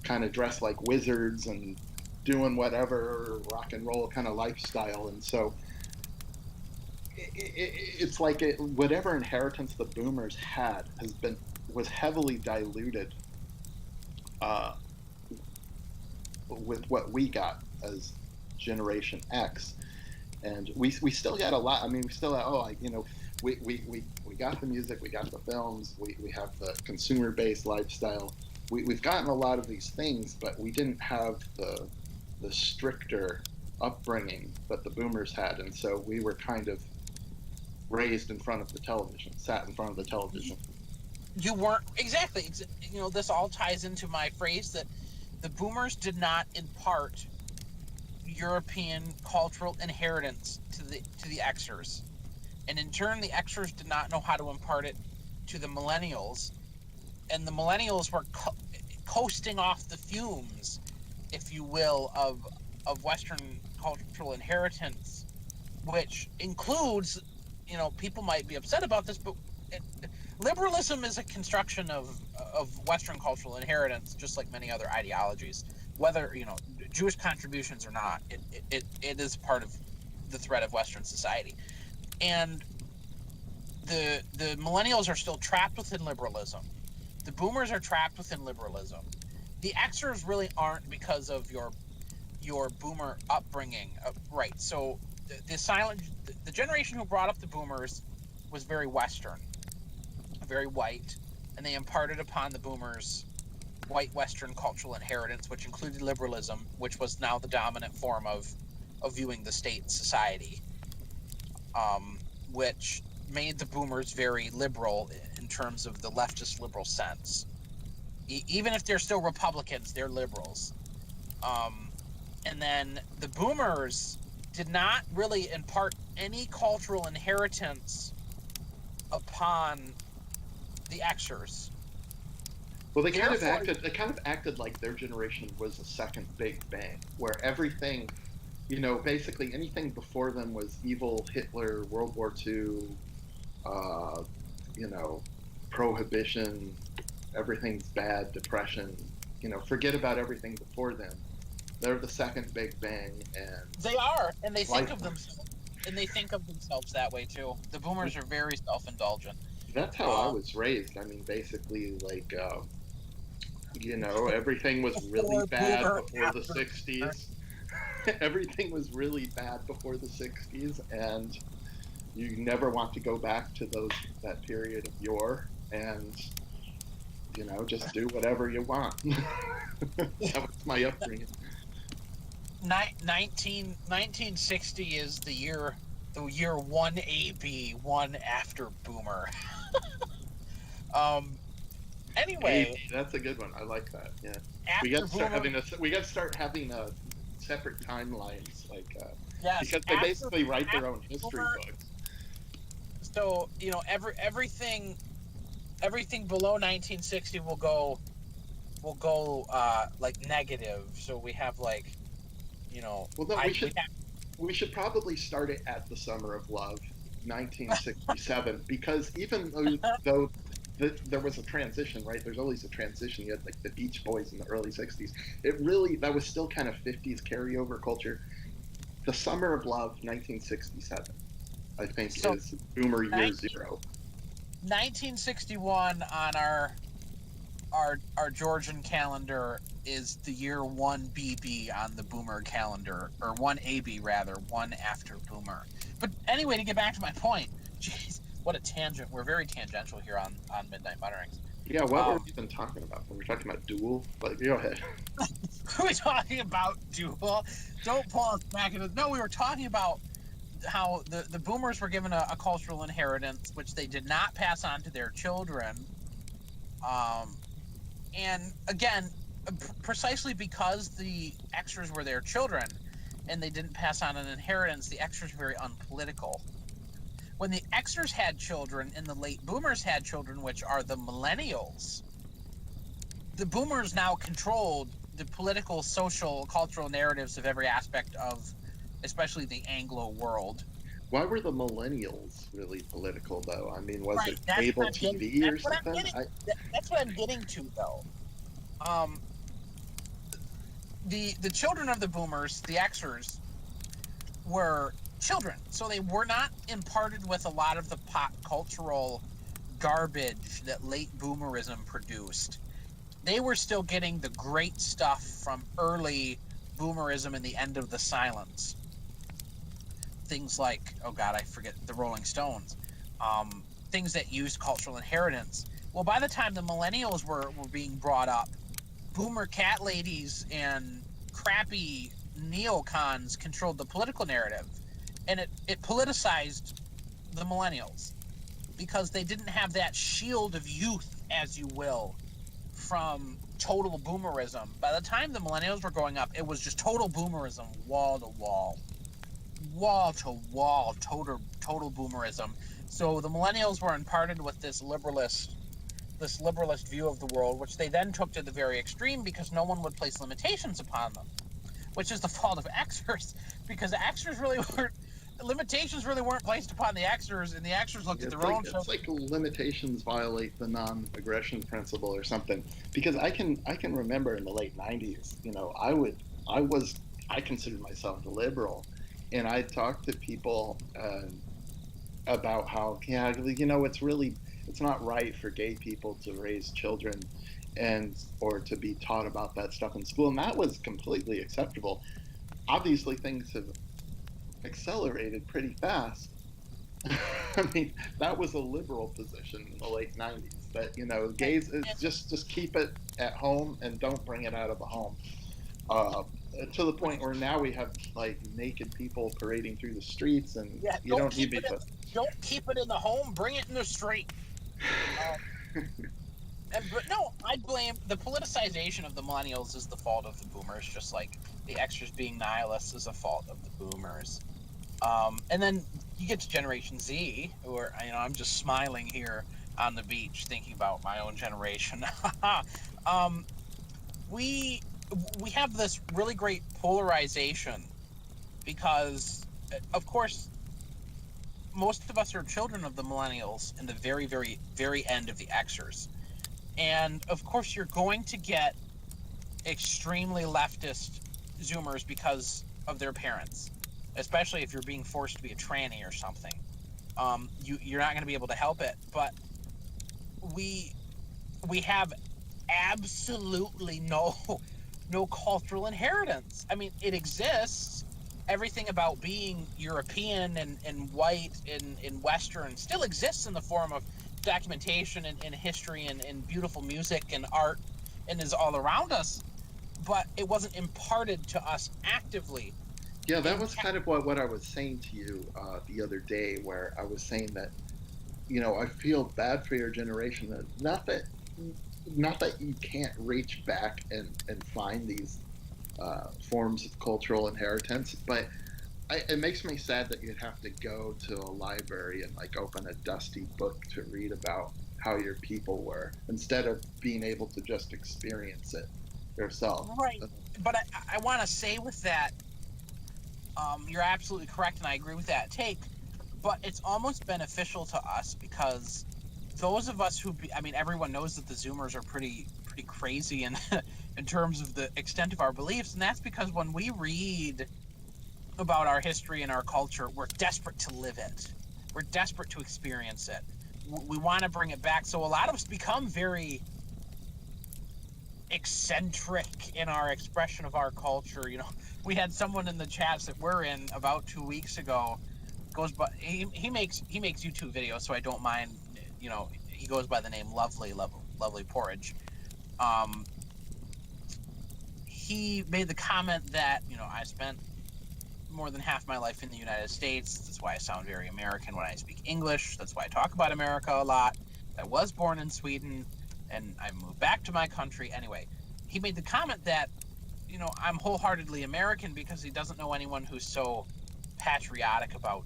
B: kind of dressed like wizards and doing whatever rock and roll kind of lifestyle. And so it's like whatever inheritance the boomers had was heavily diluted uh, with what we got as Generation X, and we still got a lot. I mean, we still have, you know, we got the music, we got the films, we have the consumer based lifestyle. We've gotten a lot of these things, but we didn't have the stricter upbringing that the boomers had, and so we were kind of raised in front of the television, sat in front of the television.
A: You weren't exactly. You know, this all ties into my phrase that the boomers did not impart European cultural inheritance to the Xers, and in turn, the Xers did not know how to impart it to the millennials, and the millennials were coasting off the fumes, if you will, of Western cultural inheritance, which includes, you know, people might be upset about this, but it, liberalism is a construction of Western cultural inheritance, just like many other ideologies. Whether, you know, Jewish contributions or not, it is part of the thread of Western society. And the millennials are still trapped within liberalism. The boomers are trapped within liberalism. The Xers really aren't, because of your boomer upbringing, right? So the generation who brought up the boomers was very Western, very white, and they imparted upon the boomers white Western cultural inheritance, which included liberalism, which was now the dominant form of viewing the state and society, which made the boomers very liberal in terms of the leftist liberal sense. Even if they're still Republicans, they're liberals. Um, and then the boomers did not really impart any cultural inheritance upon the Xers.
B: Well,
A: Therefore,
B: they kind of acted like their generation was a second Big Bang, where everything, you know, basically anything before them was evil, Hitler, World War II, uh, you know, prohibition, everything's bad, depression, you know, forget about everything before them. They're the second Big Bang, and
A: they are, and they think
B: life.
A: of themselves, that way too. The boomers are very self-indulgent.
B: That's how I
A: Um,
B: was raised. I mean, basically, like, you know, everything was really
A: before
B: bad
A: boomer,
B: before the
A: after boomer.
B: 60s. Everything was really bad before the 60s, and you never want to go back to that period of yore, and you know, just do whatever you want. That was my upbringing.
A: 1960 is the year one AB, one after boomer. Um, Anyway,
B: AB, that's a good one. I like that. Yeah, we got
A: after
B: to start
A: Boomer,
B: having separate timelines,
A: yes,
B: because they
A: after
B: basically write their
A: after
B: own history
A: Boomer,
B: books.
A: so everything below 1960 will go like negative. So we have like
B: Well, no,
A: we have
B: we should probably start it at the Summer of Love, 1967, because even there was a transition, right? There's always a transition. You had like the Beach Boys in the early 60s. That was still kind of 50s carryover culture. The Summer of Love, 1967, I think,
A: so
B: is Boomer Year
A: 19,
B: Zero.
A: 1961 on our Georgian calendar is the year 1 BB on the Boomer calendar, or 1 AB rather, one after Boomer. But anyway, to get back to my point, jeez, what a tangent. We're very tangential here on Midnight Mutterings.
B: Yeah, what were
A: Um,
B: we even talking about? We were talking about Duel. But go ahead.
A: who are we talking about Duel? Don't pull us back into. No, we were talking about how the Boomers were given a cultural inheritance, which they did not pass on to their children. Um, and again, precisely because the extras were their children and they didn't pass on an inheritance, the extras were very unpolitical. When the extras had children and the late boomers had children, which are the millennials, the boomers now controlled the political, social, cultural narratives of every aspect of especially the Anglo world.
B: Why were the millennials really political, though? I mean, was
A: Right.
B: it cable TV or something?
A: That's what I'm getting to though. Um the children of the boomers, the Xers, were children, so they were not imparted with a lot of the pop cultural garbage that late boomerism produced. They were still getting the great stuff from early boomerism and the end of the silence. Things like, oh god, I forget, the Rolling Stones. Things that used cultural inheritance. Well, by the time the millennials were being brought up, boomer cat ladies and crappy neocons controlled the political narrative, and it politicized the millennials because they didn't have that shield of youth, as you will, from total boomerism. By the time the millennials were growing up, it was just total boomerism, wall to wall, total boomerism. So the millennials were imparted with this liberalist view of the world, which they then took to the very extreme because no one would place limitations upon them, which is the fault of Xers, because the Xers really weren't placed upon the Xers, and the Xers looked at their own
B: It's
A: children.
B: like limitations violate the non-aggression principle or something. Because I can remember in the late '90s, I was I considered myself a liberal, and I talked to people about how, yeah, it's not right for gay people to raise children and or to be taught about that stuff in school, and that was completely acceptable. Obviously, things have accelerated pretty fast. I mean, that was a liberal position in the late '90s. That
A: And,
B: gays is
A: and
B: just keep it at home and don't bring it out of the home. Uh, to the point where now we have like naked people parading through the streets, and
A: yeah,
B: you don't need me to.
A: don't keep it in the home, bring it in the street. Um, but no, I blame the politicization of the millennials is the fault of the boomers, just like the extras being nihilists is a fault of the boomers. And then you get to Generation Z, where I'm just smiling here on the beach thinking about my own generation. um, we we have this really great polarization because, of course, most of us are children of the millennials and the very, very, very end of the Xers, and of course, you're going to get extremely leftist Zoomers because of their parents, especially if you're being forced to be a tranny or something. You're not going to be able to help it. But we we have absolutely no cultural inheritance. I mean, it exists. Everything about being European and white and Western still exists in the form of documentation and history and beautiful music and art and is all around us, but it wasn't imparted to us actively.
B: Yeah, that
A: In
B: was kind of what I was saying to you the other day, where I was saying that I feel bad for your generation. Not that not that you can't reach back and find these forms of cultural inheritance, but it makes me sad that you'd have to go to a library and like open a dusty book to read about how your people were instead of being able to just experience it yourself.
A: Right. But I want to say with that, you're absolutely correct, and I agree with that take. But it's almost beneficial to us because those of us I mean, everyone knows that the Zoomers are pretty crazy in in terms of the extent of our beliefs, and that's because when we read about our history and our culture, we're desperate to live it. We're desperate to experience it. We want to bring it back. So a lot of us become very eccentric in our expression of our culture. You know, we had someone in the chats that we're in about 2 weeks ago goes by he makes YouTube videos, so I don't mind. You know, he goes by the name Lovely Porridge. Um, he made the comment that, you know, I spent more than half my life in the United States. That's why I sound very American when I speak English. That's why I talk about America a lot. I was born in Sweden and I moved back to my country. Anyway, he made the comment that, you know, I'm wholeheartedly American because he doesn't know anyone who's so patriotic about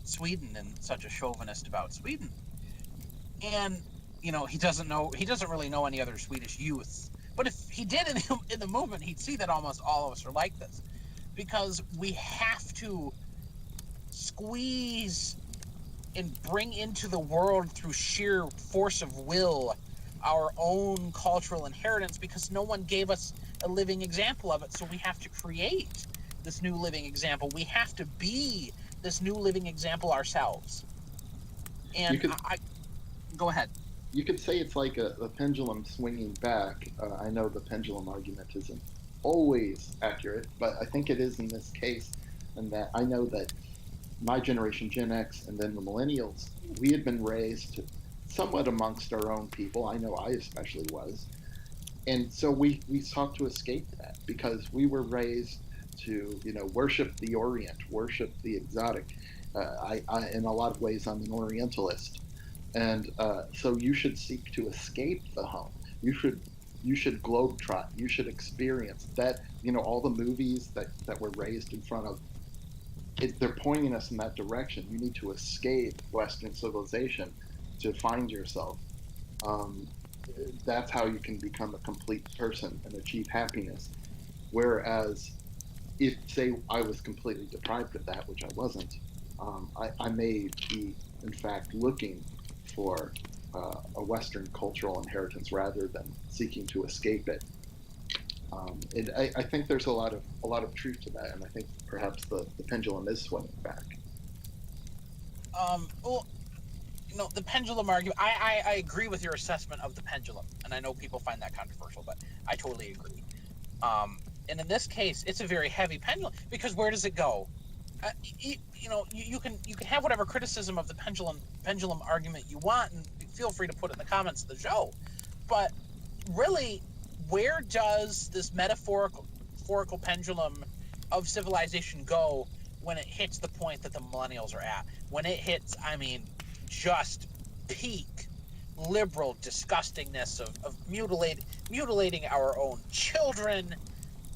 A: Sweden and such a chauvinist about Sweden. And you know, he doesn't really know any other Swedish youth. But if he did in the movement, he'd see that almost all of us are like this because we have to squeeze and bring into the world through sheer force of will our own cultural inheritance because no one gave us a living example of it. So we have to create this new living example. We have to be this new living example ourselves.
B: You
A: And
B: could
A: I go ahead.
B: you could say it's like a pendulum swinging back. I know the pendulum argument isn't always accurate, but I think it is in this case, and that I know that my generation, Gen X, and then the millennials, we had been raised somewhat amongst our own people. I know I especially was. And so we sought to escape that because we were raised to, you know, worship the Orient, worship the exotic. In a lot of ways, I'm an Orientalist, and so you should seek to escape the home. You should globetrot. You should experience that. You know, all the movies that we're raised in front of, they're pointing us in that direction. You need to escape Western civilization to find yourself. Um, that's how you can become a complete person and achieve happiness. Whereas, if, say, I was completely deprived of that, which I wasn't, I may be, in fact, looking for a Western cultural inheritance rather than seeking to escape it. And I think there's a lot of truth to that, and I think perhaps the pendulum is swinging back.
A: Well, you know, the pendulum argument. I agree with your assessment of the pendulum, and I know people find that controversial, but I totally agree. And in this case, it's a very heavy pendulum because where does it go? You know, you can have whatever criticism of the pendulum argument you want, and feel free to put it in the comments of the show. But really, where does this metaphorical pendulum of civilization go when it hits the point that the millennials are at? When it hits, I mean, just peak liberal disgustingness of mutilating our own children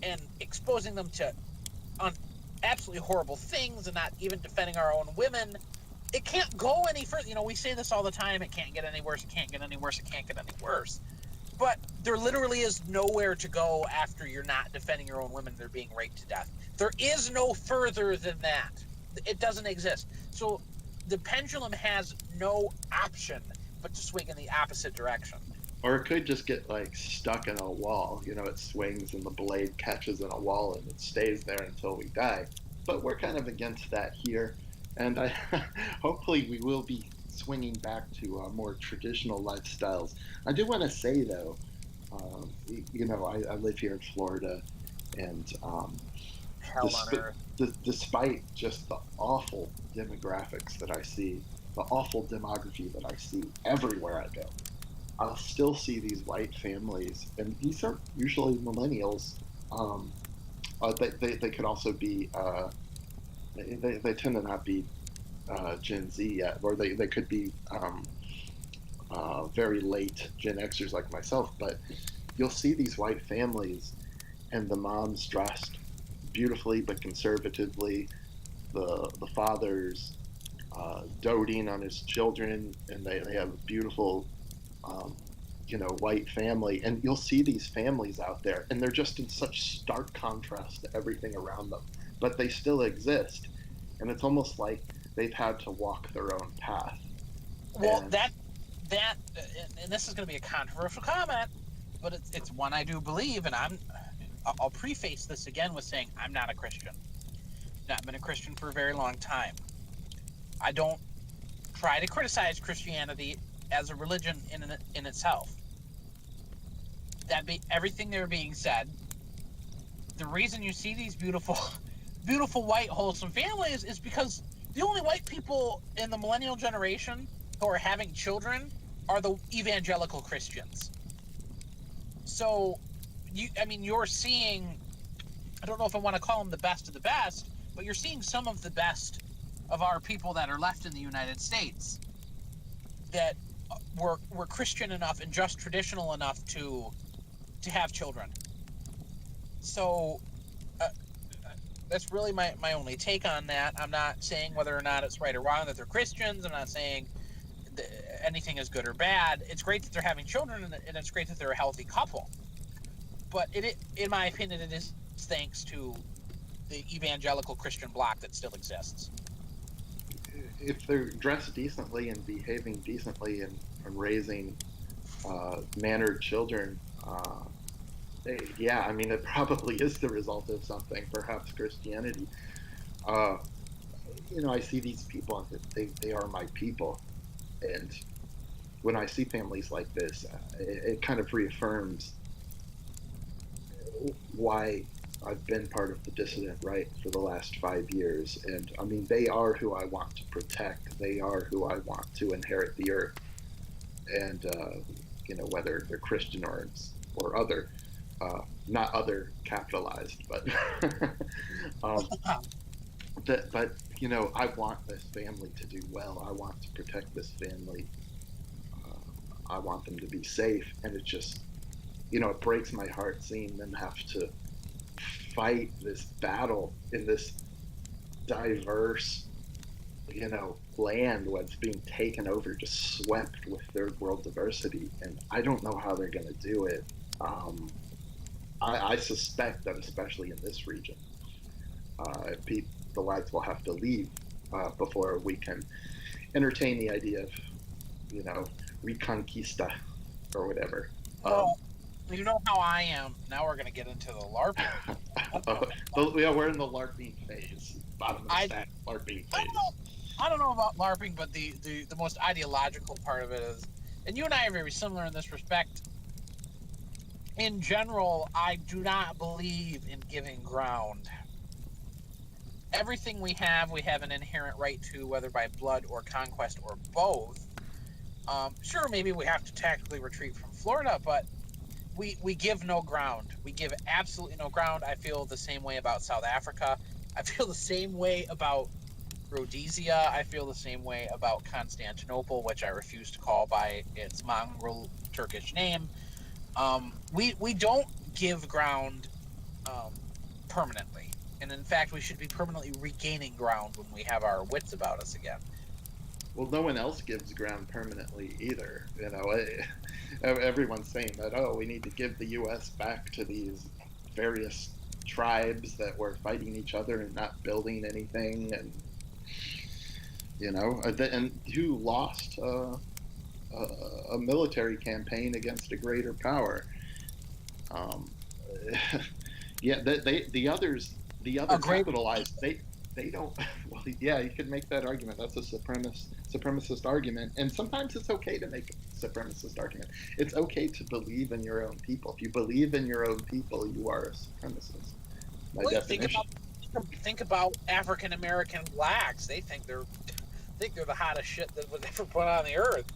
A: and exposing them to on absolutely horrible things and not even defending our own women. It can't go any further. You know, we say this all the time. It can't get any worse. It can't get any worse. It can't get any worse. But there literally is nowhere to go after you're not defending your own women. They're being raped to death. There is no further than that. It doesn't exist. So the pendulum has no option but to swing in the opposite direction.
B: Or it could just get like stuck in a wall. You know, it swings and the blade catches in a wall and it stays there until we die. But we're kind of against that here, and I hopefully we will be swinging back to more traditional lifestyles. I do want to say though, you know, I live here in Florida, and
A: Hell on
B: despite
A: earth.
B: despite just the awful demographics that I see, the awful demography that I see everywhere I go, I'll still see these white families, and these are usually millennials. Um, they could also be, they tend to not be Gen Z yet, or they could be very late Gen Xers like myself, but you'll see these white families, and the mom's dressed beautifully but conservatively. The father's doting on his children, and they have a beautiful, um, white family. And you'll see these families out there, and they're just in such stark contrast to everything around them, but they still exist. And it's almost like they've had to walk their own path.
A: Well,
B: And
A: that and this is going to be a controversial comment, but it's one I do believe, and I'll preface this again with saying I'm not a Christian. Not been a Christian for a very long time. I don't try to criticize Christianity as a religion in itself. That be everything they're being said. The reason you see these beautiful, beautiful white wholesome families is because the only white people in the millennial generation who are having children are the evangelical Christians. So, you're seeing. I don't know if I want to call them the best of the best, but you're seeing some of the best of our people that are left in the United States that were Christian enough and just traditional enough to have children. So uh, that's really my only take on that. I'm not saying whether or not it's right or wrong that they're Christians. I'm not saying anything is good or bad. It's great that they're having children, and it's great that they're a healthy couple. But in my opinion, it is thanks to the evangelical Christian bloc that still exists.
B: if they're dressed decently and behaving decently, and raising mannered children, yeah, I mean, it probably is the result of something, perhaps Christianity. Uh, I see these people, and they are my people. And when I see families like this, it kind of reaffirms why I've been part of the dissident right for the last 5 years. And I mean, they are who I want to protect. They are who I want to inherit the earth. And whether they're Christian or other, not other capitalized, but um, but I want this family to do well. I want to protect this family. I want them to be safe, and it just it breaks my heart seeing them have to fight this battle in this diverse land when it's being taken over, just swept with third world diversity. And I don't know how they're going to do it. I suspect that, especially in this region, the whites will have to leave before we can entertain the idea of, you know, reconquista or whatever.
A: Well, you know how I am. Now we're going to get into the LARPing.
B: Yeah, we're in the LARPing phase, bottom of the
A: I,
B: stack LARPing
A: I
B: phase.
A: don't know. I don't know about LARPing, but the most ideological part of it is, and you and I are very similar in this respect. In general, I do not believe in giving ground. Everything we have an inherent right to, whether by blood or conquest or both. Sure, maybe we have to tactically retreat from Florida, but we give no ground. We give absolutely no ground. I feel the same way about South Africa. I feel the same way about Rhodesia. I feel the same way about Constantinople, which I refuse to call by its mongrel Turkish name. We don't give ground um, permanently, and in fact, we should be permanently regaining ground when we have our wits about us again.
B: Well, no one else gives ground permanently either. Everyone's saying that, oh, we need to give the U.S. back to these various tribes that were fighting each other and not building anything, and and who lost a military campaign against a greater power. Um, yeah, the other
A: A great
B: capitalized, they don't. Well, yeah, you could make that argument. That's a supremacist argument, and sometimes it's okay to make a supremacist argument. It's okay to believe in your own people. If you believe in your own people, you are a supremacist by
A: Well,
B: definition.
A: think about African American blacks. They think they're the hottest shit that was ever put on the earth.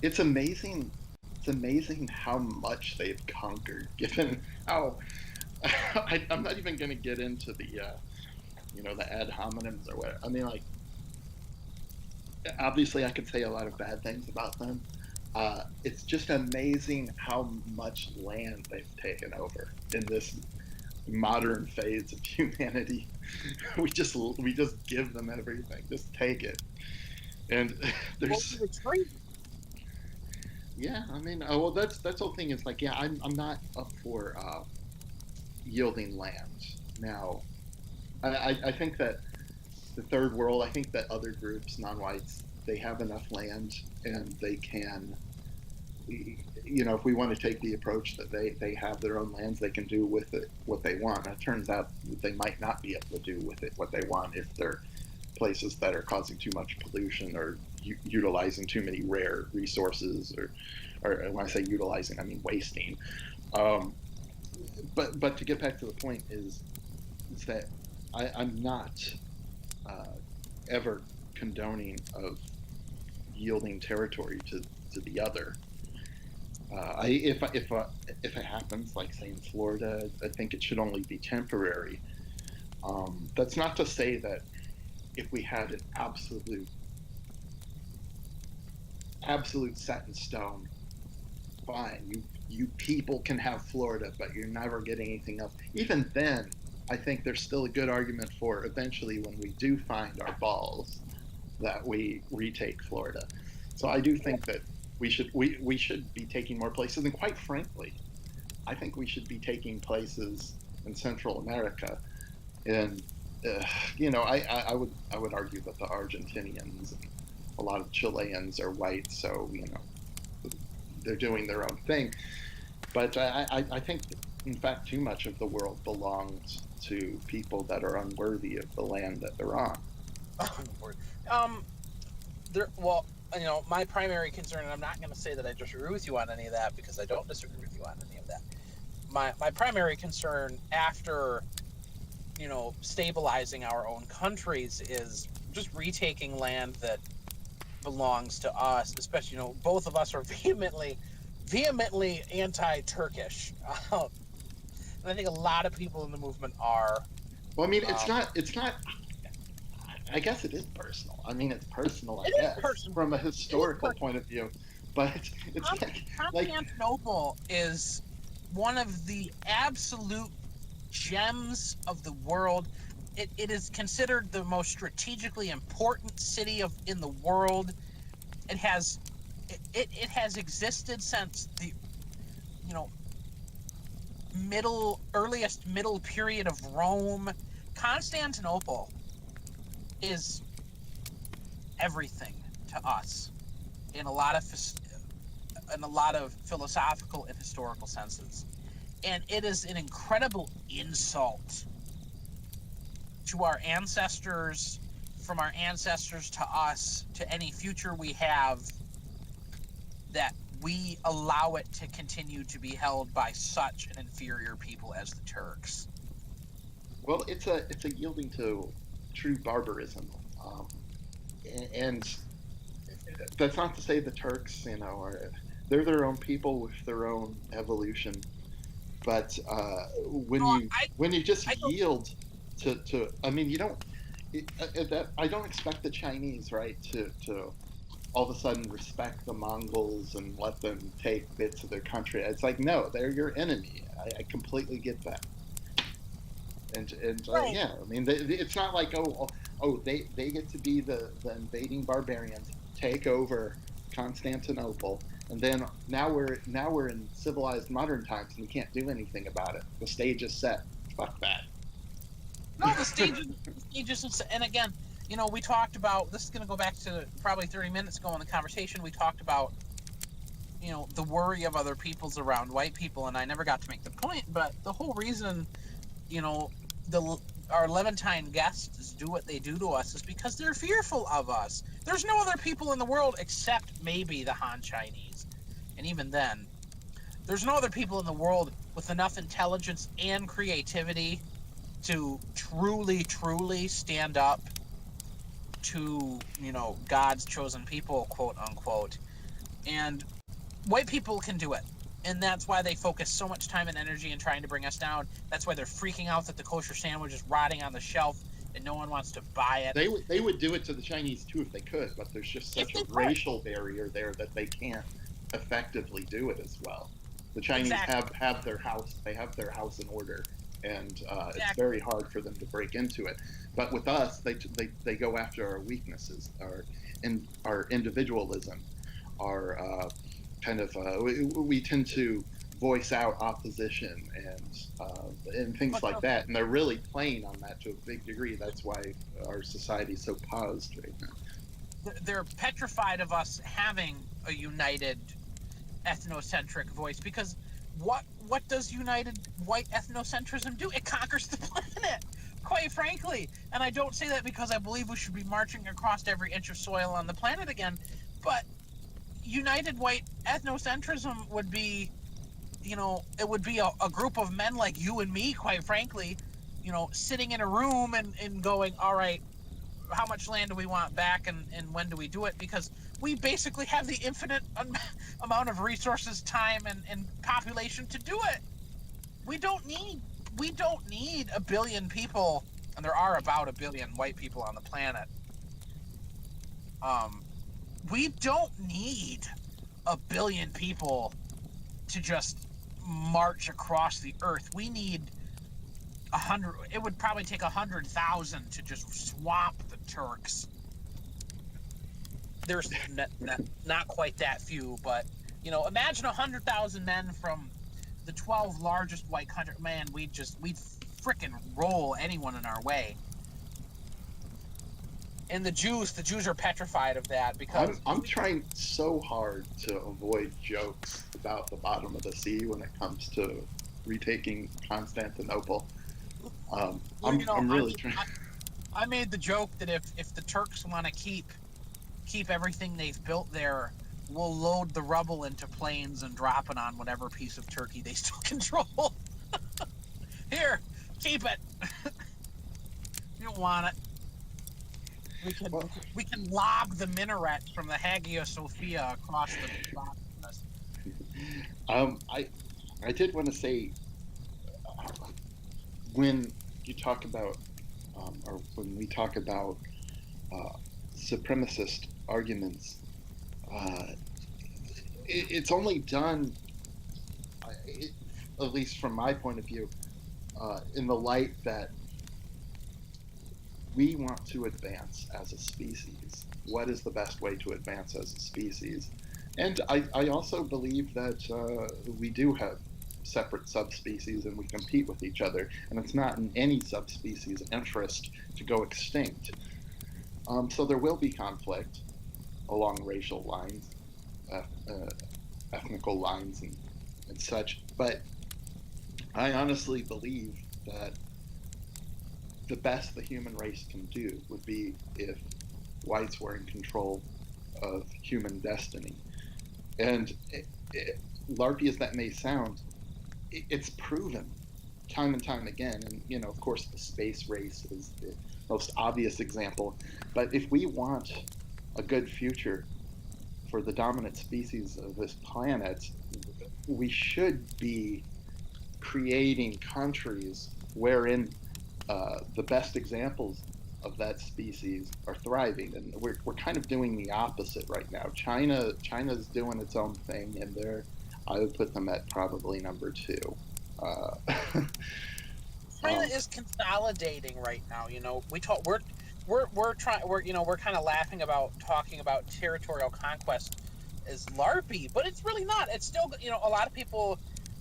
B: It's amazing. It's amazing how much they've conquered, given how. I'm not even going to get into the ad hominems or whatever. I mean, like, obviously, I could say a lot of bad things about them, It's just amazing how much land they've taken over in this modern phase of humanity. We just give them everything. Just take it. And
A: Well,
B: there's,
A: the trade.
B: yeah, I mean, well, that's the whole thing. Is like, yeah, I'm not up for yielding land now. I think that the third world, I think that other groups, non-whites, they have enough land, and they can, if we want to take the approach that they have their own lands, they can do with it what they want. And it turns out that they might not be able to do with it what they want if they're places that are causing too much pollution, or utilizing too many rare resources, or when I say utilizing, I mean wasting. Um, but to get back to the point is that I'm not uh, ever condoning of yielding territory to the other. If it happens, like say in Florida, I think it should only be temporary. That's not to say that if we had an absolute set in stone, fine, you people can have Florida, but you're never getting anything else. Even then, I think there's still a good argument for eventually, when we do find our balls, that we retake Florida. So I do think that we should be taking more places, and quite frankly, I think we should be taking places in Central America. And uh, I would argue that the Argentinians and a lot of Chileans are white, so they're doing their own thing. But I think, in fact, too much of the world belongs to people that are unworthy of the land that they're on.
A: um, well, my primary concern, and I'm not going to say that I disagree with you on any of that, because I don't disagree with you on any of that. My primary concern after stabilizing our own countries is just retaking land that belongs to us. Especially, both of us are vehemently anti-Turkish, and I think a lot of people in the movement are.
B: Well, I mean, it's
A: Um,
B: not. It's not. I guess it is personal. I mean, it's personal, I
A: it is
B: guess,
A: personal.
B: from a
A: It is
B: historical
A: personal.
B: point of view. But it's like
A: Constantinople is one of the absolute gems of the world. It is considered the most strategically important city in the world. It has it has existed since the you know earliest middle period of Rome. Constantinople is everything to us in a lot of philosophical and historical senses, and it is an incredible insult to our ancestors, from our ancestors to us, to any future we have, that we allow it to continue to be held by such an inferior people as the Turks.
B: well, it's a yielding to true barbarism, and that's not to say the Turks, they're their own people with their own evolution. But
A: No,
B: when you just
A: I don't.
B: yield I mean, you don't. I don't expect the Chinese, right, to all of a sudden respect the Mongols and let them take bits of their country. It's like, no, they're your enemy. I completely get that. And
A: Right.
B: yeah, I mean, it's not like, they get to be the invading barbarians, take over Constantinople, and then now we're in civilized modern times and we can't do anything about it. The stage is set. Fuck that.
A: No, the stages, and again, we talked about this. Is going to go back to probably 30 minutes ago in the conversation. We talked about the worry of other peoples around white people, and I never got to make the point. But the whole reason, you know, the our Levantine guests do what they do to us is because they're fearful of us. There's no other people in the world except maybe the Han Chinese, and even then, there's no other people in the world with enough intelligence and creativity to truly stand up to God's chosen people, quote unquote. And white people can do it, and that's why they focus so much time and energy in trying to bring us down. That's why they're freaking out that the kosher sandwich is rotting on the shelf and no one wants to buy it.
B: They would do it to the Chinese too if they could, but there's just
A: If
B: such a
A: they could,
B: racial barrier there that they can't. effectively do it as well. The Chinese
A: Exactly.
B: have their house, they have their house in order, and it's
A: Exactly.
B: very hard for them to break into it. But with us, they go after our weaknesses, our individualism, our kind of we tend to voice out opposition and things
A: But
B: like that, and they're really playing on that to a big degree. That's why our society is so paused right now.
A: they're petrified of us having a united ethnocentric voice, because what does united white ethnocentrism do? It conquers the planet, quite frankly. And I don't say that because I believe we should be marching across every inch of soil on the planet again, but united white ethnocentrism would be, it would be a group of men like you and me, quite frankly, sitting in a room and going, all right, how much land do we want back, and when do we do it? Because we basically have the infinite amount of resources, time, and population to do it. We don't need we don't need a billion people, and there are about a billion white people on the planet. Um, we don't need a billion people to just march across the earth. We need 100. It would probably take 100,000 to just swamp the Turks. There's not quite that few, but imagine 100,000 men from the 12 largest white countries. Man, we'd freaking roll anyone in our way. And the Jews are petrified of that because
B: I'm trying so hard to avoid jokes about the bottom of the sea when it comes to retaking Constantinople. I'm
A: I
B: really
A: mean,
B: trying.
A: I made the joke that if the Turks want to keep everything they've built there, we'll load the rubble into planes and drop it on whatever piece of Turkey they still control. Here, keep it. You don't want it. We can
B: Well,
A: we can lob the minaret from the Hagia Sophia across the bottom.
B: I did want to say when you talk about or when we talk about uh, supremacist arguments, uh, it's only done, it, at least from my point of view, in the light that we want to advance as a species. What is the best way to advance as a species? And I also believe that we do have separate subspecies and we compete with each other, and it's not in any subspecies' interest to go extinct. So there will be conflict along racial lines, uh, uh, ethnical lines, and such. But I honestly believe that the best the human race can do would be if whites were in control of human destiny. And larpy as that may sound, it's proven time and time again. And, of course, the space race is the most obvious example. But if we want a good future for the dominant species of this planet, we should be creating countries wherein the best examples of that species are thriving, and we're kind of doing the opposite right now. China's doing its own thing, and I would put them at probably number two. Uh,
A: China
B: um,
A: is consolidating right now. We're trying we're kind of laughing about talking about territorial conquest as LARPy, but it's really not. It's still, a lot of people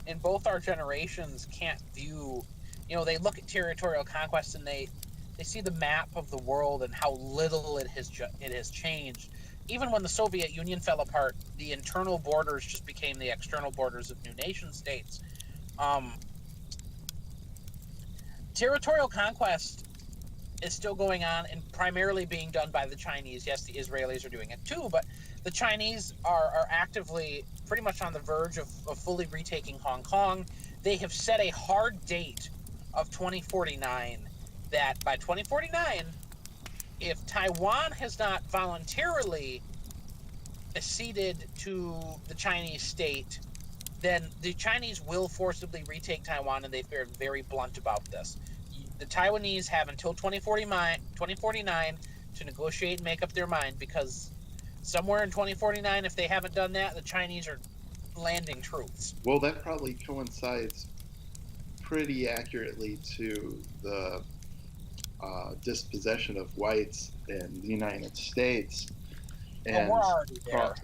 A: in both our generations can't view, they look at territorial conquest and they see the map of the world and how little it has changed. Even when the Soviet Union fell apart, the internal borders just became the external borders of new nation states. Um, Territorial conquest is still going on and primarily being done by the Chinese. Yes, the Israelis are doing it too, but the Chinese are actively pretty much on the verge of fully retaking Hong Kong. They have set a hard date of 2049, that by 2049, if Taiwan has not voluntarily acceded to the Chinese state, then the Chinese will forcibly retake Taiwan, and they've been very blunt about this. The Taiwanese have until 2049 to negotiate and make up their mind, because somewhere in 2049, if they haven't done that, the Chinese are landing troops.
B: Well, that probably coincides pretty accurately to the dispossession of whites in the United States
A: Well, we're
B: and
A: already there.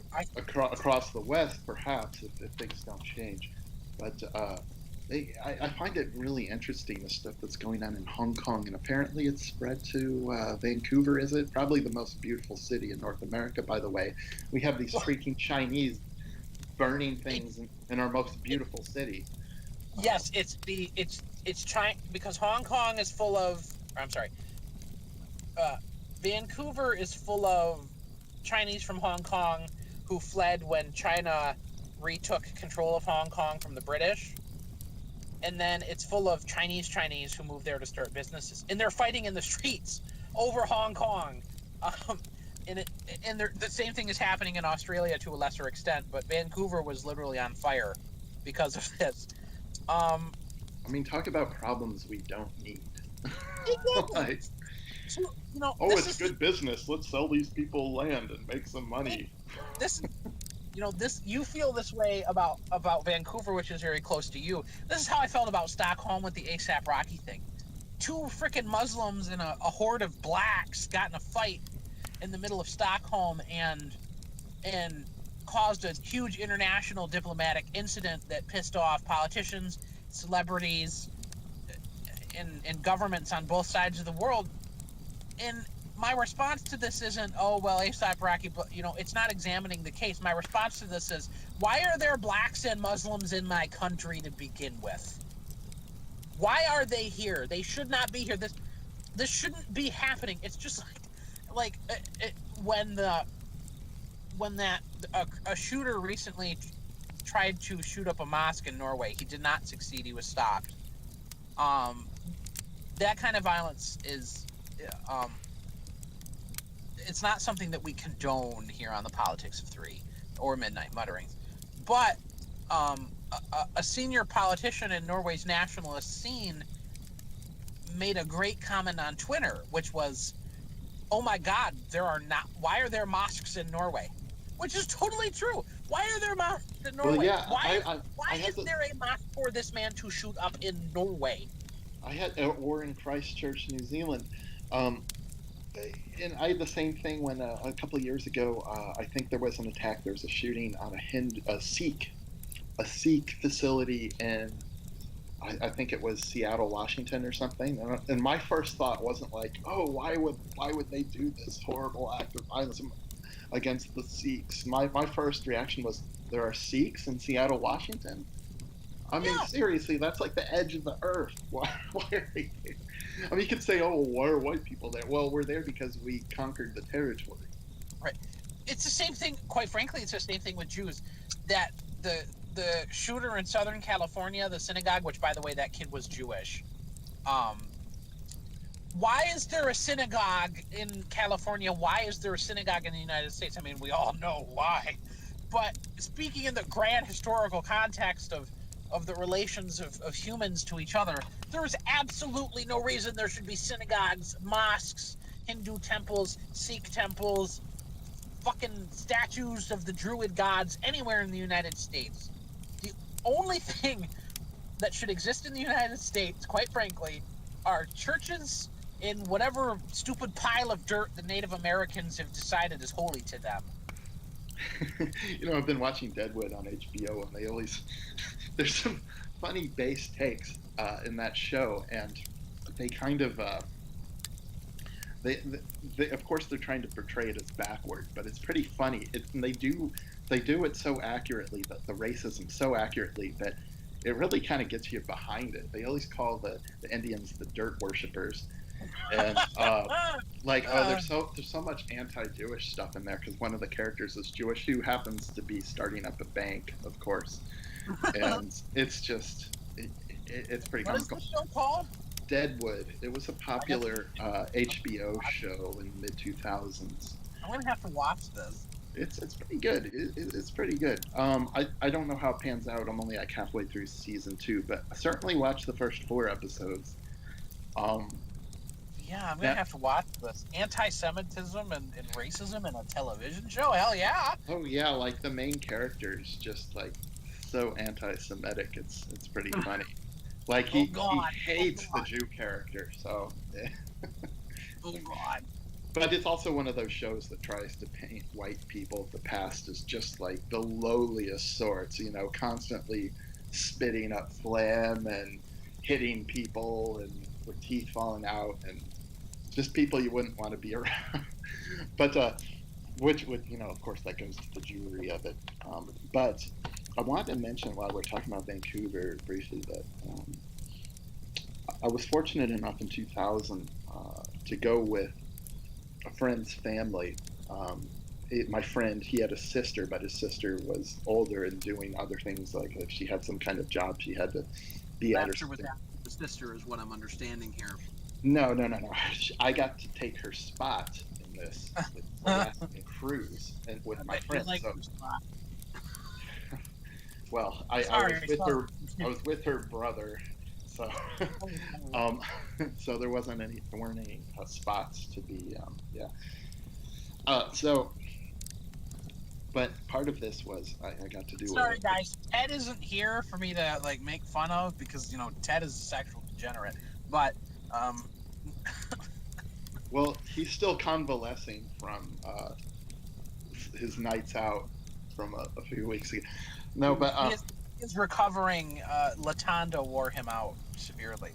B: across the West, perhaps, if things don't change. But I find it really interesting, the stuff that's going on in Hong Kong, and apparently it's spread to Vancouver, is it? Probably the most beautiful city in North America, by the way. We have these freaking Chinese burning things in our most beautiful city.
A: Yes, it's China, because Hong Kong is full of. I'm sorry. Uh, Vancouver is full of Chinese from Hong Kong who fled when China retook control of Hong Kong from the British. And then it's full of Chinese who moved there to start businesses, and they're fighting in the streets over Hong Kong. Um, and the same thing is happening in Australia to a lesser extent, but Vancouver was literally on fire because of this. Um,
B: I mean, talk about problems we don't need.
A: exactly.
B: Like,
A: So,
B: oh,
A: this
B: it's
A: is
B: good business. Let's sell these people land and make some money.
A: this this you feel this way about Vancouver, which is very close to you. This is how I felt about Stockholm with the ASAP Rocky thing. Two freaking Muslims and a horde of blacks got in a fight in the middle of Stockholm and caused a huge international diplomatic incident that pissed off politicians, celebrities, and governments on both sides of the world. And my response to this isn't, oh well, ASAP Rocky, but it's not examining the case. My response to this is, why are there blacks and Muslims in my country to begin with? Why are they here? They should not be here. This shouldn't be happening. It's just like when a shooter recently tried to shoot up a mosque in Norway. He did not succeed. He was stopped. Um, that kind of violence is um, it's not something that we condone here on the Politics of Three or Midnight Mutterings. But a senior politician in Norway's nationalist scene made a great comment on Twitter, which was, "Oh my God, why are there mosques in Norway?" Which is totally true. Why are there mosques in Norway?
B: Well, yeah,
A: Why is there a mosque for this man to shoot up in Norway?
B: or in Christchurch, New Zealand. Um, and I had the same thing when a couple of years ago, I think there was an attack. There was a shooting on a Sikh facility in, I think it was Seattle, Washington, or something. And my first thought wasn't like, oh, why would they do this horrible act of violence against the Sikhs? My first reaction was, there are Sikhs in Seattle, Washington. I mean,
A: Yeah.
B: seriously, that's like the edge of the earth. Why are they there? I mean, you could say, oh, why are white people there? Well, we're there because we conquered the territory.
A: Right. It's the same thing. Quite frankly, it's the same thing with Jews. That the shooter in Southern California, the synagogue, which by the way, that kid was Jewish. Why is there a synagogue in California? Why is there a synagogue in the United States? I mean, we all know why. But speaking in the grand historical context of the relations of humans to each other, there is absolutely no reason there should be synagogues, mosques, Hindu temples, Sikh temples, fucking statues of the Druid gods anywhere in the United States. The only thing that should exist in the United States, quite frankly, are churches in whatever stupid pile of dirt the Native Americans have decided is holy to them.
B: I've been watching Deadwood on HBO, and there's some funny base takes in that show, and they kind of they of course they're trying to portray it as backward, but it's pretty funny. And they do it so accurately, that the racism so accurately, that it really kind of gets you behind it. They always call the Indians the dirt worshippers, and there's so much anti-Jewish stuff in there, because one of the characters is Jewish, who happens to be starting up a bank, of course, and it's just it's pretty comical.
A: What is this show called?
B: Deadwood. It was a popular HBO show in the mid 2000s.
A: I'm gonna have to watch this.
B: It's pretty good. It's pretty good. I don't know how it pans out. I'm only like halfway through season 2, but I certainly watched the first 4 episodes. Um,
A: Yeah, I'm gonna
B: Now,
A: have to watch this. Anti-Semitism and racism in a television show. Hell yeah!
B: oh yeah, like the main character is just like so anti-Semitic. It's pretty funny. Like
A: Oh
B: he
A: god! Oh
B: hates the
A: god!
B: Jew character. So,
A: Oh god!
B: but it's also one of those shows that tries to paint white people of the past as just like the lowliest sorts. You know, constantly spitting up phlegm and hitting people and with teeth falling out and just people you wouldn't want to be around. But which would, you know, of course, that goes to the Jewry of it. But I wanted to mention while we're talking about Vancouver briefly that I was fortunate enough in 2000 to go with a friend's family. My friend, he had a sister, but his sister was older and doing other things. Like if she had some kind of job, she had to be at her.
A: Rapture was after the sister, is what I'm understanding here.
B: No, no, no, no. I got to take her spot in this
A: I
B: Alaskan cruise and with my
A: bet you
B: friend.
A: like
B: So,
A: her spot.
B: well, I was
A: Sorry,
B: with
A: sorry.
B: her. I was with her brother. So, um, so there weren't any spots to be. Yeah. So, but part of this was I got to do
A: Sorry, guys. Ted isn't here for me to like make fun of because Ted is a sexual degenerate. But um,
B: well, he's still convalescing from his nights out from a few weeks ago. No, but
A: his recovering Latanda wore him out severely.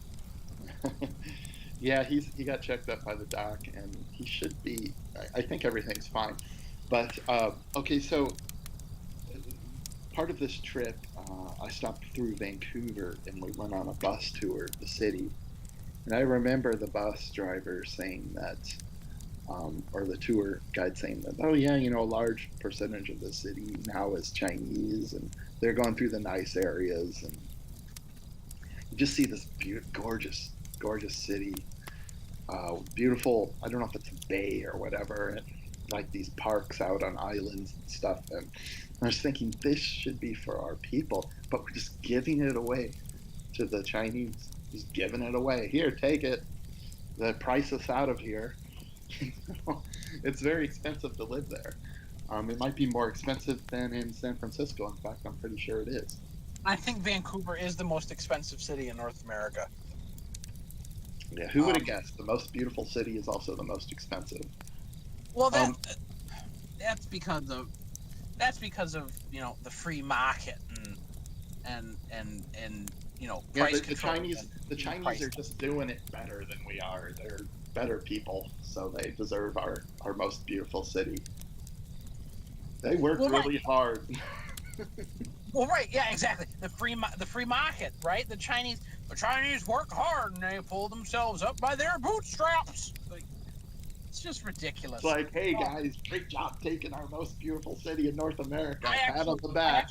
B: yeah, he got checked up by the doc, and he should be. I think everything's fine. But okay, so part of this trip, I stopped through Vancouver, and we went on a bus tour of the city. And I remember the bus driver saying that, or the tour guide saying that, oh yeah, you know, a large percentage of the city now is Chinese, and they're going through the nice areas, and you just see this gorgeous, gorgeous city, beautiful. I don't know if it's a bay or whatever, and like these parks out on islands and stuff. And I was thinking this should be for our people, but we're just giving it away to the Chinese. Just giving it away. Here, take it. The price us out of here. It's very expensive to live there. It might be more expensive than in San Francisco. In fact, I'm pretty sure it is.
A: I think Vancouver is the most expensive city in North America.
B: Yeah, who would have guessed? The most beautiful city is also the most expensive.
A: Well, that's because of the free market and
B: Yeah,
A: price
B: the
A: control.
B: Chinese are just doing it better than we are. They're better people, so they deserve our most beautiful city. They work really hard.
A: Well, right, yeah, exactly. The free market, right? The Chinese work hard and they pull themselves up by their bootstraps. Like, it's just ridiculous.
B: It's like, hey guys, great job taking our most beautiful city in North America. Pat on the back.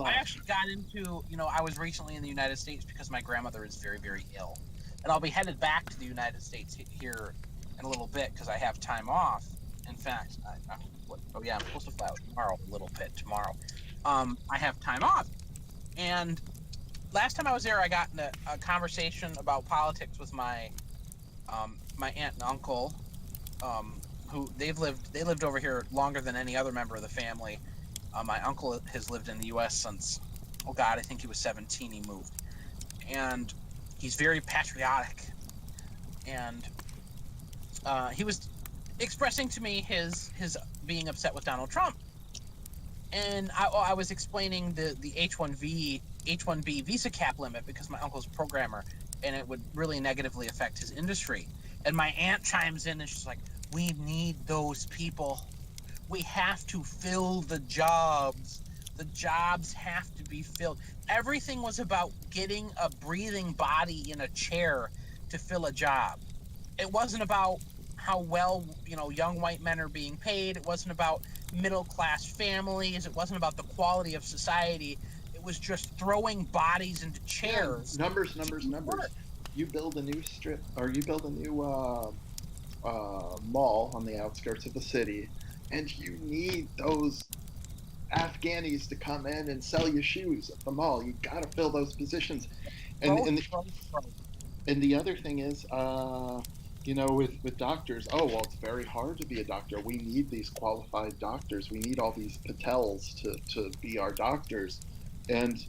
A: I actually got into, I was recently in the United States because my grandmother is very, very ill, and I'll be headed back to the United States here in a little bit because I have time off. In fact, I'm supposed to fly out tomorrow. A little bit tomorrow. I have time off, and last time I was there, I got in a conversation about politics with my my aunt and uncle, who they lived over here longer than any other member of the family. My uncle has lived in the U.S. since, oh God, I think he was 17. He moved, and he's very patriotic, and he was expressing to me his being upset with Donald Trump. And I was explaining the H-1B visa cap limit because my uncle's a programmer, and it would really negatively affect his industry. And my aunt chimes in and she's like, "We need those people. We have to fill the jobs. The jobs have to be filled." Everything was about getting a breathing body in a chair to fill a job. It wasn't about how well young white men are being paid. It wasn't about middle class families. It wasn't about the quality of society. It was just throwing bodies into chairs.
B: Yeah, numbers. You build a new strip, or you build a new mall on the outskirts of the city, and you need those Afghanis to come in and sell you shoes at the mall. You got to fill those positions. And the other thing is, with doctors, oh, well, it's very hard to be a doctor. We need these qualified doctors. We need all these Patels to be our doctors. And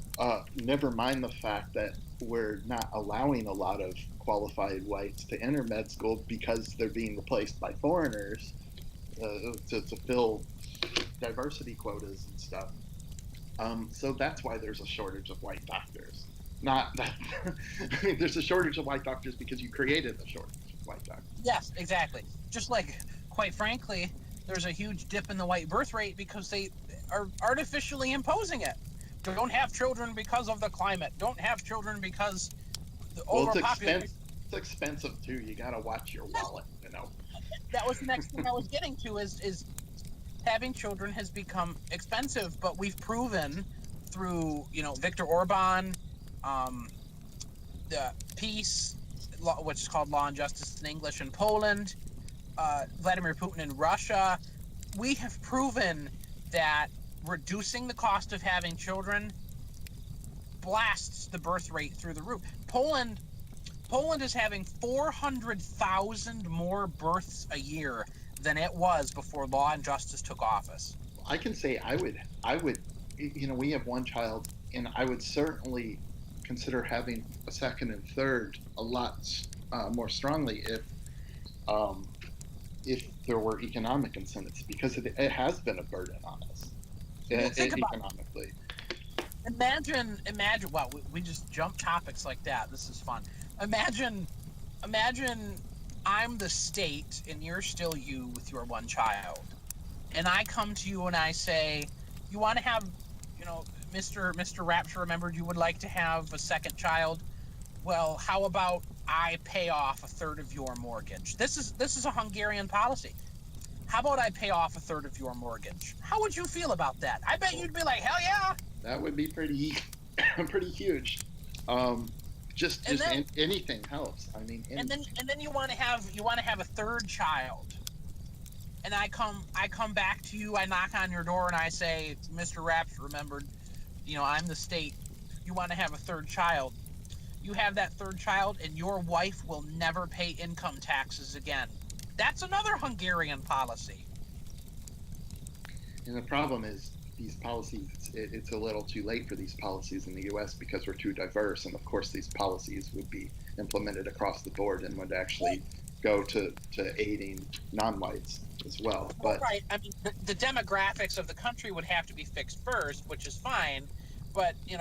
B: never mind the fact that we're not allowing a lot of qualified whites to enter med school because they're being replaced by foreigners to fill diversity quotas and stuff. So that's why there's a shortage of white doctors. Not that I mean, there's a shortage of white doctors because you created a shortage of white doctors.
A: Yes, exactly. Just like, quite frankly, there's a huge dip in the white birth rate because they are artificially imposing it. Don't have children because of the climate. Don't have children because the
B: Well, it's
A: overpopulation.
B: expensive. It's expensive too. You got to watch your
A: Yes,
B: wallet.
A: that was the next thing I was getting to is having children has become expensive, but we've proven through Viktor Orban, um, the peace, which is called Law and Justice in English in Poland, Vladimir Putin in Russia, we have proven that reducing the cost of having children blasts the birth rate through the roof. Poland is having 400,000 more births a year than it was before Law and Justice took office.
B: I can say I would. We have one child, and I would certainly consider having a second and third a lot more strongly um, if there were economic incentives, because it has been a burden on us
A: Well, think about
B: economically.
A: imagine. Wow, we just jump topics like that. This is fun. Imagine, imagine I'm the state and you're still you with your one child, and I come to you and I say, you want to have, Mr. Rapture remembered you would like to have a second child. Well, how about I pay off a third of your mortgage? This is a Hungarian policy. How about I pay off a third of your mortgage? How would you feel about that? I bet you'd be like, hell yeah.
B: That would be pretty pretty huge. Um, just
A: And then
B: anything helps. I mean,
A: and then
B: anything.
A: and then you want to have a third child. And I come back to you, I knock on your door and I say, Mr. Raps remembered, I'm the state. You want to have a third child. You have that third child and your wife will never pay income taxes again. That's another Hungarian policy.
B: And the problem is these policies. It's a little too late for these policies in the U.S. because we're too diverse, and of course these policies would be implemented across the board and would actually go to aiding non-whites as well.
A: Well,
B: But
A: right. I mean, the demographics of the country would have to be fixed first, which is fine. But in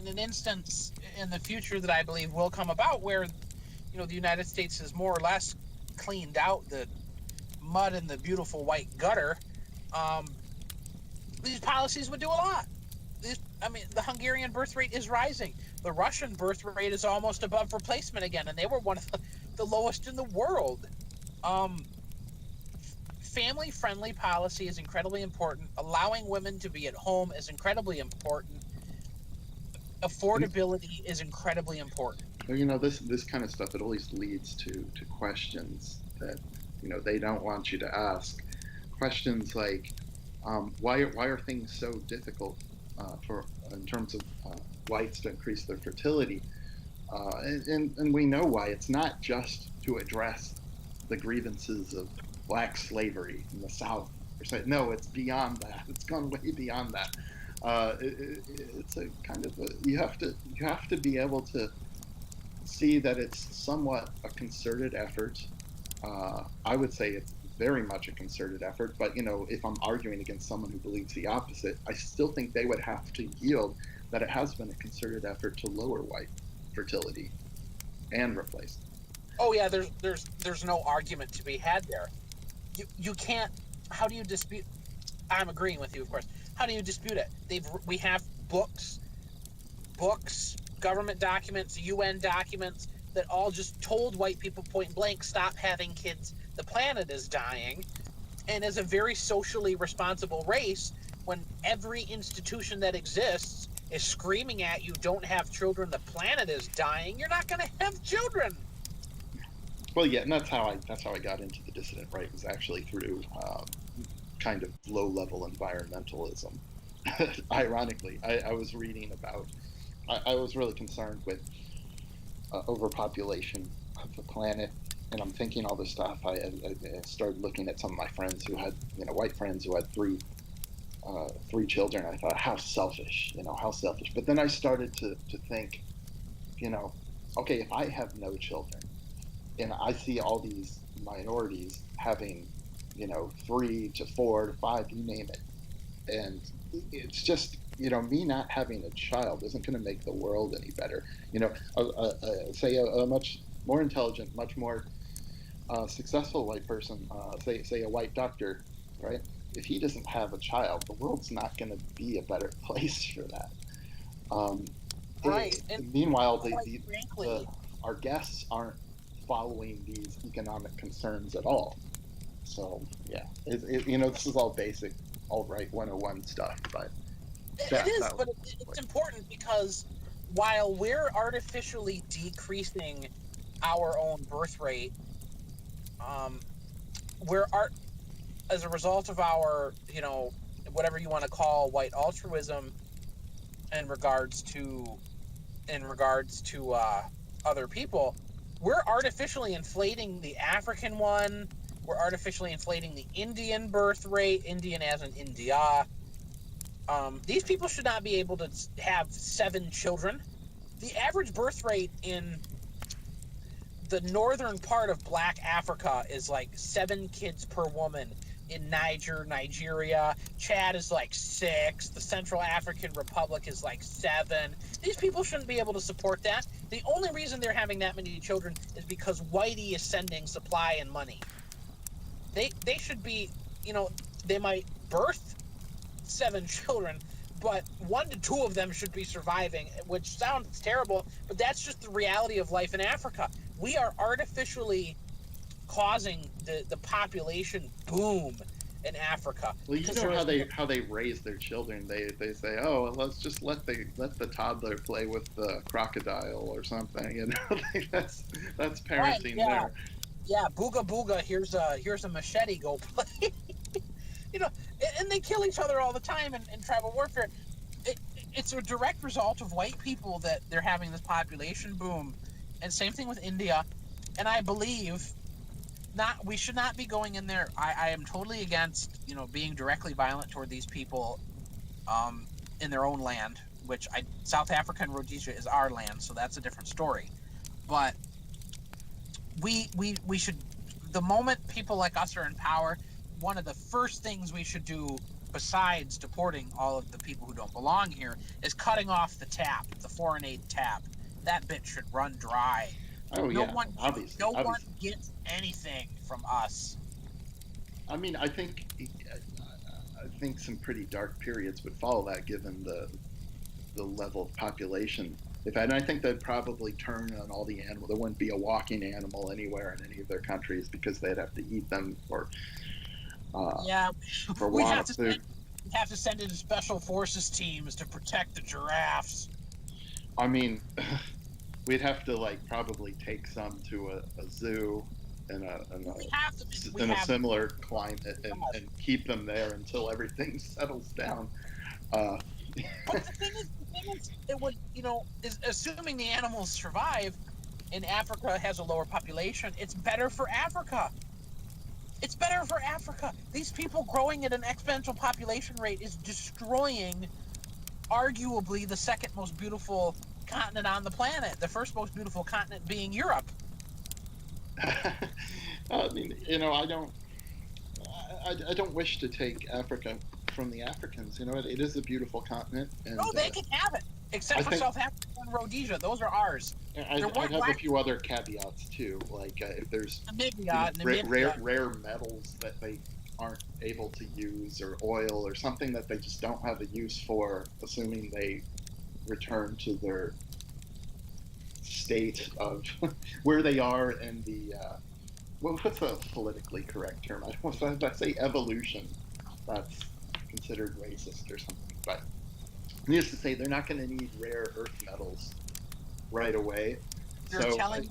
A: an instance in the future that I believe will come about, where the United States has more or less cleaned out the mud in the beautiful white gutter, um, these policies would do a lot. The Hungarian birth rate is rising. The Russian birth rate is almost above replacement again, and they were one of the lowest in the world. Um, Family-friendly policy is incredibly important. Allowing women to be at home is incredibly important. Affordability is incredibly important.
B: this kind of stuff, it always leads to questions that they don't want you to ask. Questions like, why are things so difficult for in terms of whites to increase their fertility? And we know why. It's not just to address the grievances of black slavery in the South. No, it's beyond that. It's gone way beyond that. It's a kind of you have to be able to see that it's somewhat a concerted effort. I would say it's very much a concerted effort, but if I'm arguing against someone who believes the opposite, I still think they would have to yield that it has been a concerted effort to lower white fertility and replace it.
A: Oh yeah, there's no argument to be had there. You can't. How do you dispute? I'm agreeing with you, of course. How do you dispute it? We have books, government documents, UN documents that all just told white people point blank, stop having kids. The planet is dying. And as a very socially responsible race, when every institution that exists is screaming at you, don't have children, the planet is dying, you're not going to have children.
B: Well, yeah, and that's how I got into the dissident right, was actually through kind of low level environmentalism. Ironically, I was reading about. I was really concerned with overpopulation of the planet, and I'm thinking all this stuff, I started looking at some of my friends who had, white friends who had three children. I thought, how selfish, how selfish. But then I started to think, you know, okay, if I have no children and I see all these minorities having, 3 to 4 to 5, you name it, and it's just, me not having a child isn't going to make the world any better. Say a much more intelligent, much more successful white person, say a white doctor, right? If he doesn't have a child, the world's not going to be a better place for that. Um,
A: Right. And
B: Meanwhile,
A: quite frankly,
B: our guests aren't following these economic concerns at all. So yeah, this is all basic alt right 101 stuff, but
A: it
B: that
A: is,
B: that was
A: but it's important because while we're artificially decreasing our own birth rate, um, we're art as a result of our, whatever you want to call white altruism in regards to other people, we're artificially inflating the African one. We're artificially inflating the Indian birth rate, Indian as in India. These people should not be able to have 7 children. The average birth rate in the northern part of Black Africa is like 7 kids per woman. In Nigeria, Chad is like 6. The Central African Republic is like 7. These people shouldn't be able to support that. The only reason they're having that many children is because Whitey is sending supply and money. They should be, you know, they might birth 7 children, but 1 to 2 of them should be surviving, which sounds terrible, but that's just the reality of life in Africa. We are artificially causing the population boom in Africa
B: well, you
A: because
B: know
A: there is no.
B: how they raise their children. They say, oh, well, let's just let the toddler play with the crocodile or something. That's
A: Right,
B: parenting
A: yeah,
B: there.
A: yeah, booga booga, here's a machete, go play. you know and they kill each other all the time in tribal warfare. It's a direct result of white people that they're having this population boom, and same thing with India. And I believe not we should not be going in there. I am totally against being directly violent toward these people um, in their own land, which South Africa and Rhodesia is our land, so that's a different story. But we should, the moment people like us are in power, one of the first things we should do, besides deporting all of the people who don't belong here, is cutting off the tap, the foreign aid tap. That bit should run dry.
B: Oh
A: No
B: yeah,
A: one
B: obviously,
A: no one
B: obviously.
A: gets anything from us.
B: I mean, I think some pretty dark periods would follow that, given the level of population. And I think they'd probably turn on all the animals. There wouldn't be a walking animal anywhere in any of their countries because they'd have to eat them uh,
A: Yeah,
B: for
A: we
B: want
A: have
B: of
A: to
B: food.
A: send in special forces teams to protect the giraffes.
B: I mean, we'd have to like probably take some to a zoo in
A: We have to. We
B: in a
A: have.
B: similar climate, and keep them there until everything settles down. Uh,
A: But the thing is, it would, is assuming the animals survive, and Africa has a lower population. It's better for Africa. It's better for Africa. These people growing at an exponential population rate is destroying, arguably, the second most beautiful continent on the planet. The first most beautiful continent being Europe.
B: I mean, I don't wish to take Africa from the Africans. It is a beautiful continent,
A: No,
B: and
A: they can have it, except
B: I
A: for
B: think
A: South Africa and Rhodesia. Those are ours. There
B: I'd
A: weren't
B: have a
A: black
B: few other caveats too, like if there's
A: Namibia.
B: rare metals that they aren't able to use, or oil, or something that they just don't have a use for, assuming they return to their state of where they are in the what's a politically correct term? I don't know if I say evolution, that's considered racist or something. But needless to say, they're not going to need rare earth metals right away.
A: You're
B: So,
A: telling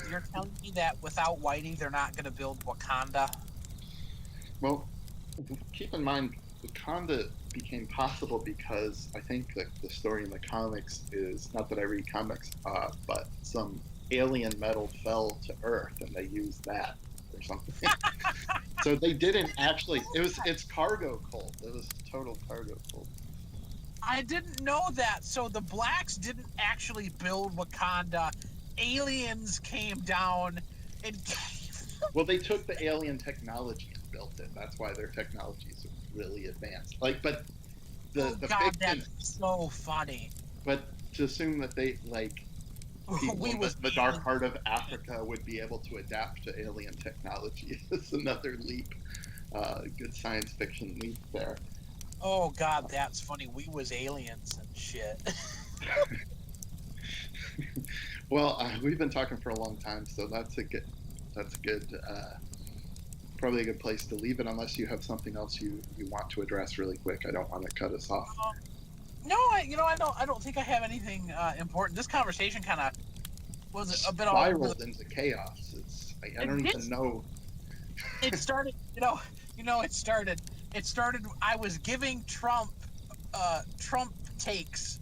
A: you're telling me that without Whitey, they're not going to build Wakanda.
B: well, keep in mind, Wakanda became possible because I think that the story in the comics is, not that I read comics, but some alien metal fell to Earth, and they used that or something. So they didn't actually. It's cargo cult. It was total cargo cult.
A: I didn't know that. So the blacks didn't actually build Wakanda. Aliens came down and
B: Well, they took the alien technology and built it. That's why their technology is really advanced. Like, but
A: oh
B: the
A: god,
B: fiction,
A: that's so funny.
B: but to assume that they like people
A: We
B: in
A: was
B: the dark
A: aliens.
B: heart of Africa would be able to adapt to alien technology is another leap. Good science fiction leap there.
A: Oh god, that's funny. We was aliens and shit.
B: Well, we've been talking for a long time, so that's a good, probably a good place to leave it. Unless you have something else you want to address really quick. I don't want to cut us off.
A: No, I don't think I have anything important. This conversation kind of was a bit all over the.
B: Spiraled into chaos. I
A: It
B: don't
A: did.
B: even know.
A: It started. It started. It started. I was giving Trump takes,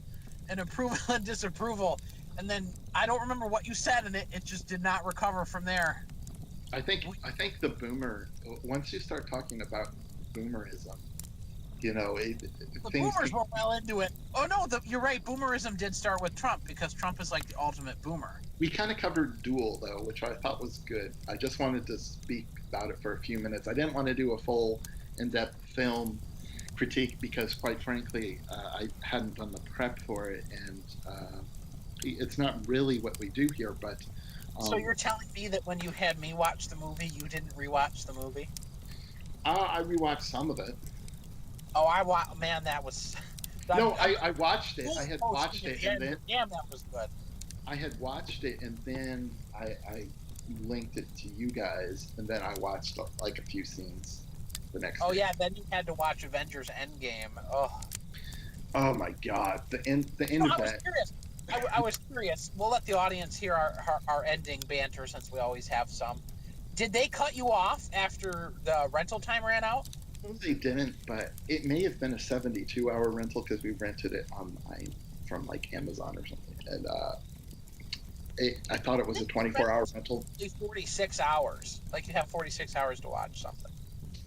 A: and approval and disapproval, and then I don't remember what you said, and it just did not recover from there.
B: I think the boomer. Once you start talking about boomerism,
A: The
B: things
A: boomers were well into it. Oh no, you're right. Boomerism did start with Trump because Trump is like the ultimate boomer.
B: we kind of covered Duel though, which I thought was good. I just wanted to speak about it for a few minutes. I didn't want to do a full in-depth film critique because, quite frankly, I hadn't done the prep for it, and it's not really what we do here. But
A: So
B: um,
A: you're telling me that when you had me watch the movie, you didn't rewatch the movie?
B: I rewatched some of it.
A: Oh, man, that was.
B: No,
A: I'm
B: I watched it. I had
A: posting
B: watched
A: at
B: it,
A: the
B: and
A: end,
B: then
A: but damn, that was good.
B: I had watched it, and then I linked it to you guys, and then I watched like a few scenes the next
A: Oh
B: day.
A: yeah, then you had to watch Avengers Endgame. Oh,
B: Oh my god, the end of
A: I was
B: that.
A: curious. I was curious. We'll let the audience hear our ending banter since we always have some. Did they cut you off after the rental time ran out?
B: Well, they didn't, but it may have been a 72-hour rental because we rented it online from like Amazon or something, and I thought it
A: I
B: was a
A: think
B: 24-hour rental.
A: 46 hours. Like you have 46 hours to watch something.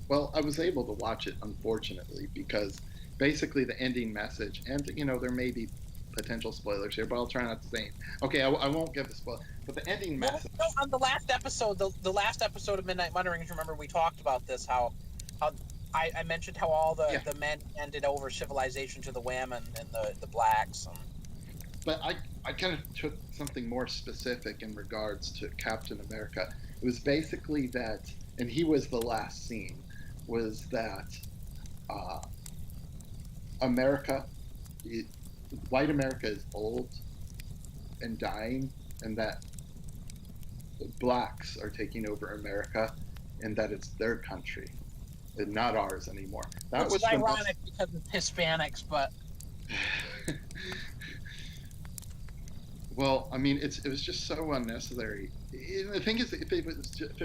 B: Well, I was able to watch it, unfortunately, because basically the ending message, and there may be potential spoilers here, but I'll try not to say. Okay, I won't give a spoiler, but the ending
A: Well,
B: message.
A: no, on the last episode, the last episode of Midnight Mutterings, remember we talked about this, how I mentioned how all
B: Yeah,
A: the men handed over civilization to the women and the blacks.
B: but I kind of took something more specific in regards to Captain America. It was basically that, and he was the last scene, was that uh, America, it, white America is old and dying, and that blacks are taking over America, and that it's their country and not ours anymore. That
A: Which is
B: was the
A: ironic because of Hispanics, but
B: well, I mean, it was just so unnecessary. The thing is, if it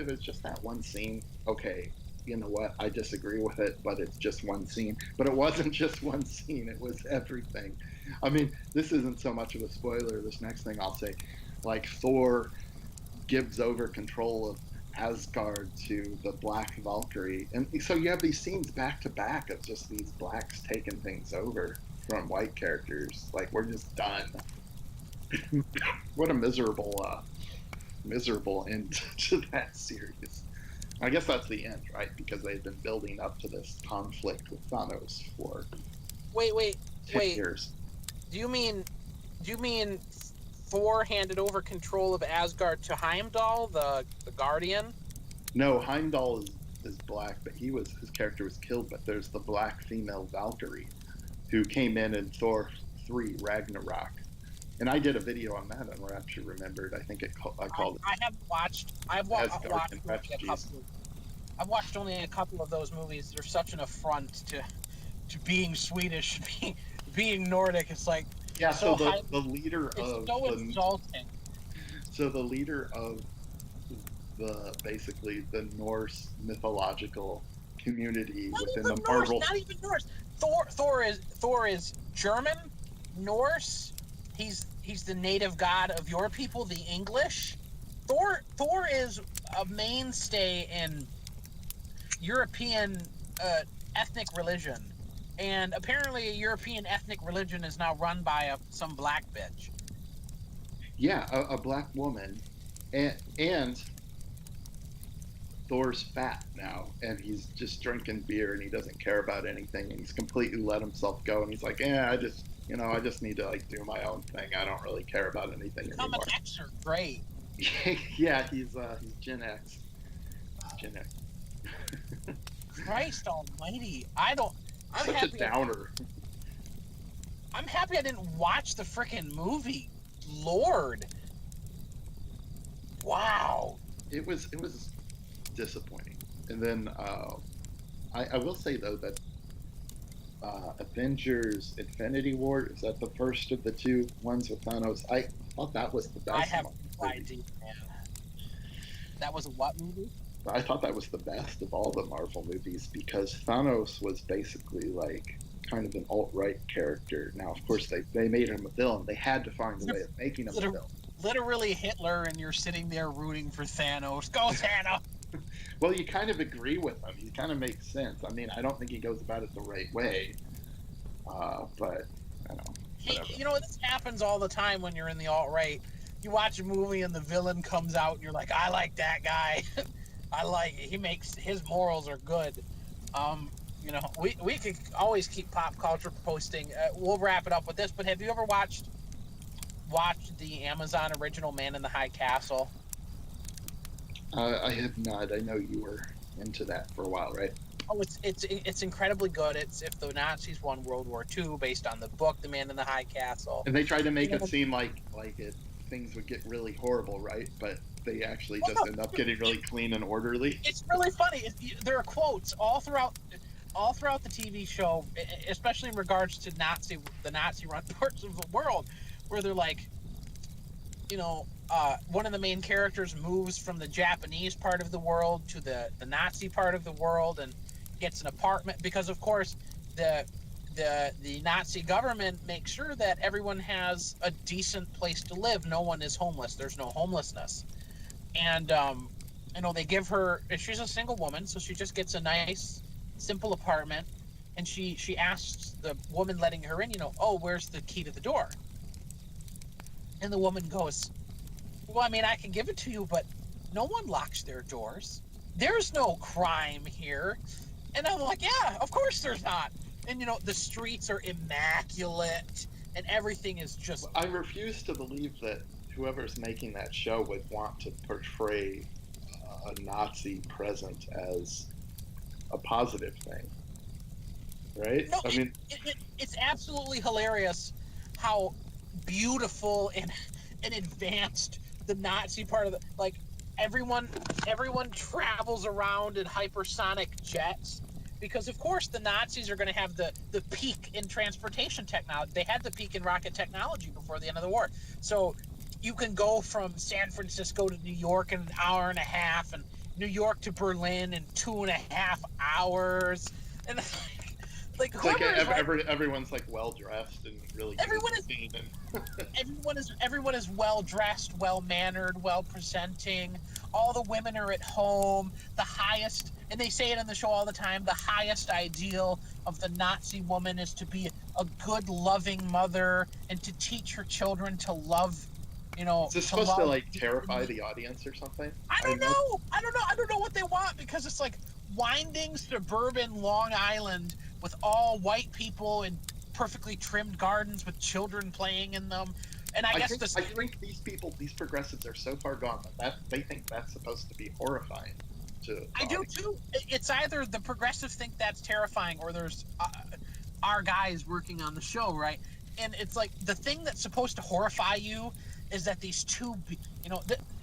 B: was just that one scene, okay, you know what? I disagree with it, but it's just one scene. But it wasn't just one scene; it was everything. I mean, this isn't so much of a spoiler. This next thing I'll say, like Thor gives over control of Asgard to the Black Valkyrie, and so you have these scenes back to back of just these blacks taking things over from white characters. Like we're just done. What a miserable end to that series. I guess that's the end, right? Because they've been building up to this conflict with Thanos for
A: wait, wait,
B: 10
A: wait.
B: years.
A: Do you mean Thor handed over control of Asgard to Heimdall, the Guardian?
B: No, Heimdall is black, but his character was killed. But there's the black female Valkyrie who came in Thor 3 Ragnarok. And I did a video on that on Rapture Remembered. I think I called it
A: I haven't watched.
B: Asgard and Refugees.
A: I've watched only a couple of those movies. They're such an affront to being Swedish, being Nordic. It's like
B: Yeah, so
A: so
B: the
A: high.
B: the leader
A: It's
B: of
A: so
B: the
A: insulting.
B: so the leader of the basically the Norse mythological community
A: Not
B: within
A: even
B: the
A: Norse.
B: Marvel.
A: Not even Norse. Thor is German, Norse. he's the native god of your people, the English. Thor is a mainstay in European ethnic religion, and apparently a European ethnic religion is now run by some black bitch.
B: Yeah, a black woman, and Thor's fat now, and he's just drinking beer, and he doesn't care about anything, and he's completely let himself go, and he's like, yeah, I just need to like do my own thing. I don't really care about anything
A: Become an
B: anymore.
A: Xer, great.
B: Yeah, he's Gen X. He's Gen X.
A: Christ Almighty! I don't. I'm
B: Such a
A: happy.
B: downer.
A: I'm happy I didn't watch the freaking movie. Lord, wow.
B: It was disappointing. And then I will say though that Avengers Infinity War, is that the first of the two ones with Thanos? I thought that was the
A: I
B: best
A: have no
B: movie.
A: idea, man. That was a what movie?
B: I thought that was the best of all the Marvel movies because Thanos was basically like kind of an alt-right character. Now, of course, they made him a villain. They had to find a way of making him a villain.
A: Literally Hitler, and you're sitting there rooting for Thanos. Go Thanos!
B: Well, you kind of agree with him. He kind of makes sense. I mean, I don't think he goes about it the right way, but I don't know,
A: Hey,
B: whatever.
A: this happens all the time when you're in the alt right. You watch a movie and the villain comes out, and you're like, I like that guy. I like it. He makes his morals are good. Um, we could always keep pop culture posting. We'll wrap it up with this. But have you ever watched the Amazon original Man in the High Castle?
B: I have not. I know you were into that for a while, right?
A: Oh, it's incredibly good. It's if the Nazis won World War II, based on the book The Man in the High Castle.
B: And they tried to make
A: You
B: it
A: know,
B: seem like things would get really horrible, right? But they actually
A: well,
B: just
A: no,
B: end up getting really clean and orderly.
A: it's really funny. There are quotes all throughout the TV show, especially in regards to the Nazi run parts of the world, where they're like, one of the main characters moves from the Japanese part of the world to the Nazi part of the world and gets an apartment because, of course, the the Nazi government makes sure that everyone has a decent place to live. No one is homeless. There's no homelessness, and they give her. She's a single woman, so she just gets a nice, simple apartment, and she asks the woman letting her in, oh, where's the key to the door? And the woman goes, well, I mean, I can give it to you, but no one locks their doors. There's no crime here. And I'm like, yeah, of course there's not. And, the streets are immaculate and everything is just.
B: I refuse to believe that whoever's making that show would want to portray a Nazi present as a positive thing, right?
A: No,
B: I mean,
A: it's absolutely hilarious how beautiful and advanced the Nazi part of the. Like, everyone travels around in hypersonic jets because of course the Nazis are going to have the peak in transportation technology. They had the peak in rocket technology before the end of the war. So you can go from San Francisco to New York in an hour and a half, and New York to Berlin in 2.5 hours. And like
B: it's like
A: whoever is right,
B: everyone's like well dressed and really good
A: everyone is
B: looking, and
A: everyone is well dressed, well mannered, well presenting. All the women are at home. The highest, and they say it in the show all the time, the highest ideal of the Nazi woman is to be a good, loving mother and to teach her children to love.
B: is this
A: To
B: supposed to
A: love.
B: like terrify the audience or something?
A: I
B: I
A: don't
B: know.
A: know. I don't know what they want because it's like winding suburban Long Island with all white people in perfectly trimmed gardens with children playing in them. And I guess
B: I think these progressives are so far gone that they think that's supposed to be horrifying to the
A: I do
B: audience.
A: too. It's either the progressives think that's terrifying or there's our guys working on the show, right? And it's like the thing that's supposed to horrify you is that these two,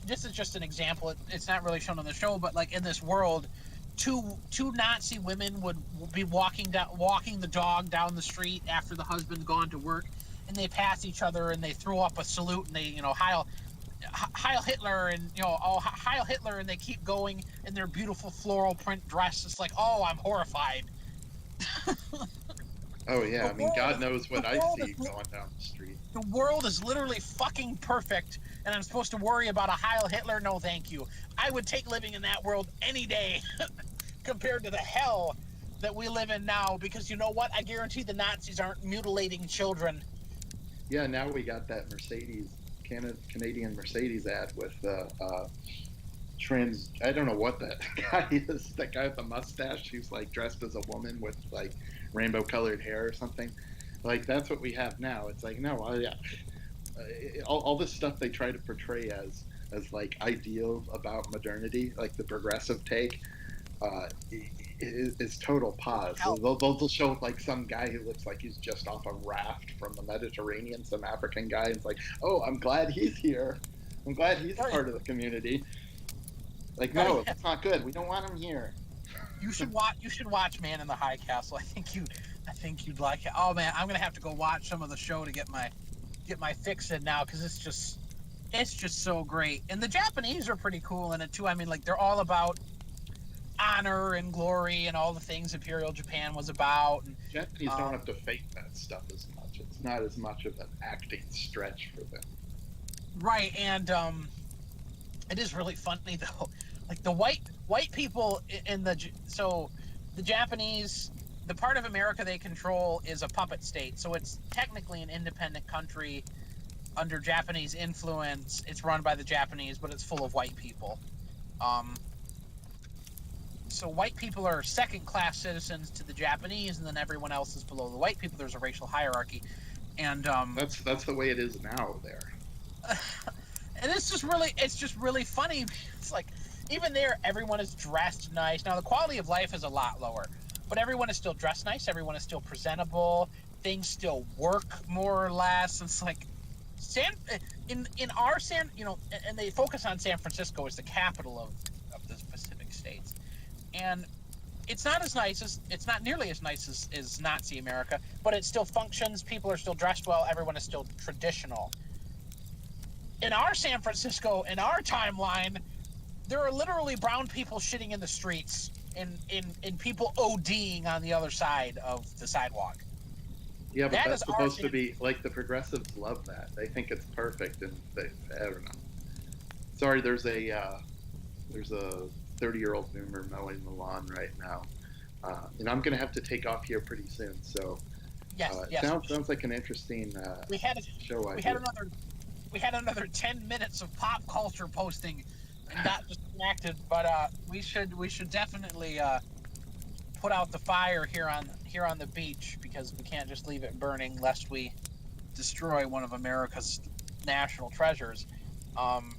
A: this is just an example. It's not really shown on the show, but like in this world, two Nazi women would be walking the dog down the street after the husband's gone to work, and they pass each other and they throw up a salute and they Heil Hitler, and Heil Hitler, and they keep going in their beautiful floral print dress. It's like, oh, I'm horrified.
B: Oh yeah,
A: The
B: I mean, God knows
A: the
B: what I
A: world
B: see
A: is
B: going down the street.
A: the world is literally fucking perfect, and I'm supposed to worry about a Heil Hitler? No, thank you. I would take living in that world any day compared to the hell that we live in now. Because you know what? I guarantee the Nazis aren't mutilating children.
B: Yeah, now we got that Canadian Mercedes ad with trans. I don't know what that guy is. That guy with the mustache. He's like dressed as a woman with like rainbow colored hair or something. Like that's what we have now. It's like no, yeah, all this stuff they try to portray as like ideals about modernity, like the progressive take, is total pause.
A: Hell,
B: They'll show like some guy who looks like he's just off a raft from the Mediterranean, some African guy, and it's like, oh, I'm glad he's here. I'm glad he's
A: oh,
B: part of the community. Like,
A: oh,
B: no,
A: yeah.
B: that's not good. We don't want him here.
A: You should watch. You should watch Man in the High Castle. I think you'd like it. Oh man, I'm gonna have to go watch some of the show to get my fix in now because it's just so great. And the Japanese are pretty cool in it too. I mean, like they're all about honor and glory and all the things Imperial Japan was about. And,
B: Japanese don't have to fake that stuff as much. It's not as much of an acting stretch for them.
A: right, and it is really funny though. Like the white people in the Japanese, the part of America they control is a puppet state. So it's technically an independent country under Japanese influence. It's run by the Japanese, but it's full of white people. Um, so white people are second-class citizens to the Japanese, and then everyone else is below the white people. There's a racial hierarchy, and
B: That's the way it is now there.
A: and it's just really funny. It's like even there, everyone is dressed nice. Now the quality of life is a lot lower, but everyone is still dressed nice. Everyone is still presentable. Things still work more or less. It's like San in our San, and they focus on San Francisco as the capital of the Pacific states, and it's not nearly as nice as Nazi America, but it still functions. People are still dressed well. Everyone is still traditional. In our San Francisco, in our timeline, there are literally brown people shitting in the streets and people ODing on the other side of the sidewalk.
B: Yeah, but
A: That
B: that's
A: is our
B: supposed to be like the progressives love that. They think it's perfect, and I don't know. Sorry, there's a 30-year-old boomer mowing the lawn right now, and I'm gonna have to take off here pretty soon. So
A: yes.
B: sounds like an interesting
A: We had
B: show
A: we
B: idea.
A: had another 10 minutes of pop culture posting and got distracted, but we should definitely put out the fire here on the beach because we can't just leave it burning lest we destroy one of America's national treasures. Um,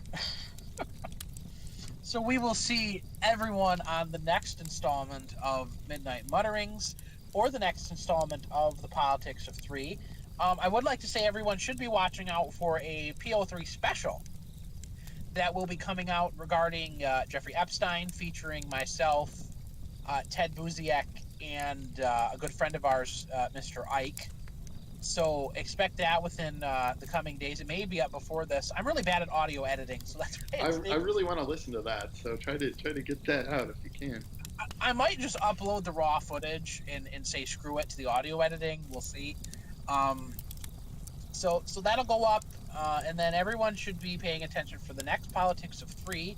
A: so we will see everyone on the next installment of Midnight Mutterings or the next installment of The Politics of Three. I would like to say everyone should be watching out for a PO3 special that will be coming out regarding Jeffrey Epstein, featuring myself, Ted Buziak, and a good friend of ours, Mr. Ike. So expect that within the coming days. It may be up before this. I'm really bad at audio editing, so that's why
B: I really want to listen to that, so try to get that out if you can.
A: I might just upload the raw footage and say screw it to the audio editing. We'll see. Um, so that'll go up, and then everyone should be paying attention for the next Politics of Three,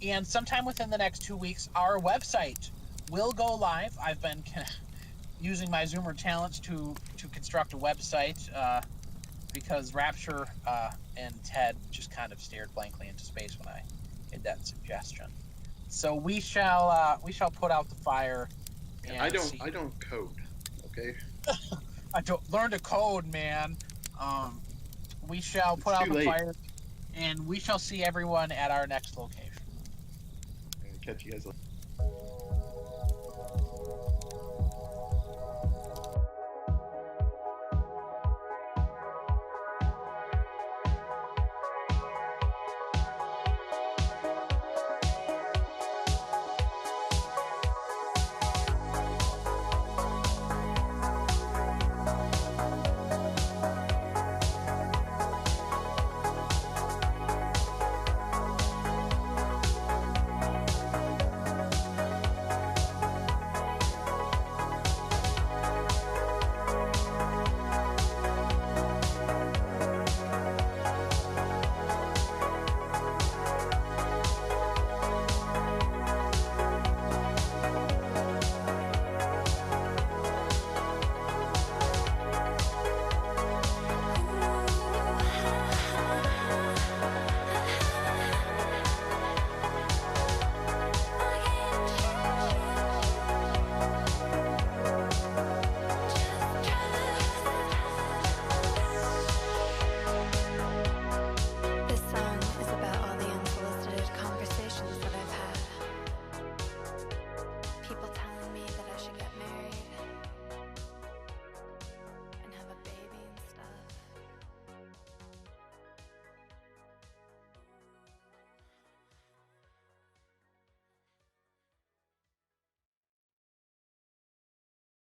A: and sometime within the next 2 weeks, our website will go live. I've been using my Zoomer talents to construct a website because Rapture and Ted just kind of stared blankly into space when I made that suggestion. So we shall put out the fire. And
B: I don't code, okay?
A: I don't learn to code, man. We shall put
B: It's
A: out
B: too
A: the
B: late.
A: fire, and we shall see everyone at our next location.
B: Catch you guys later.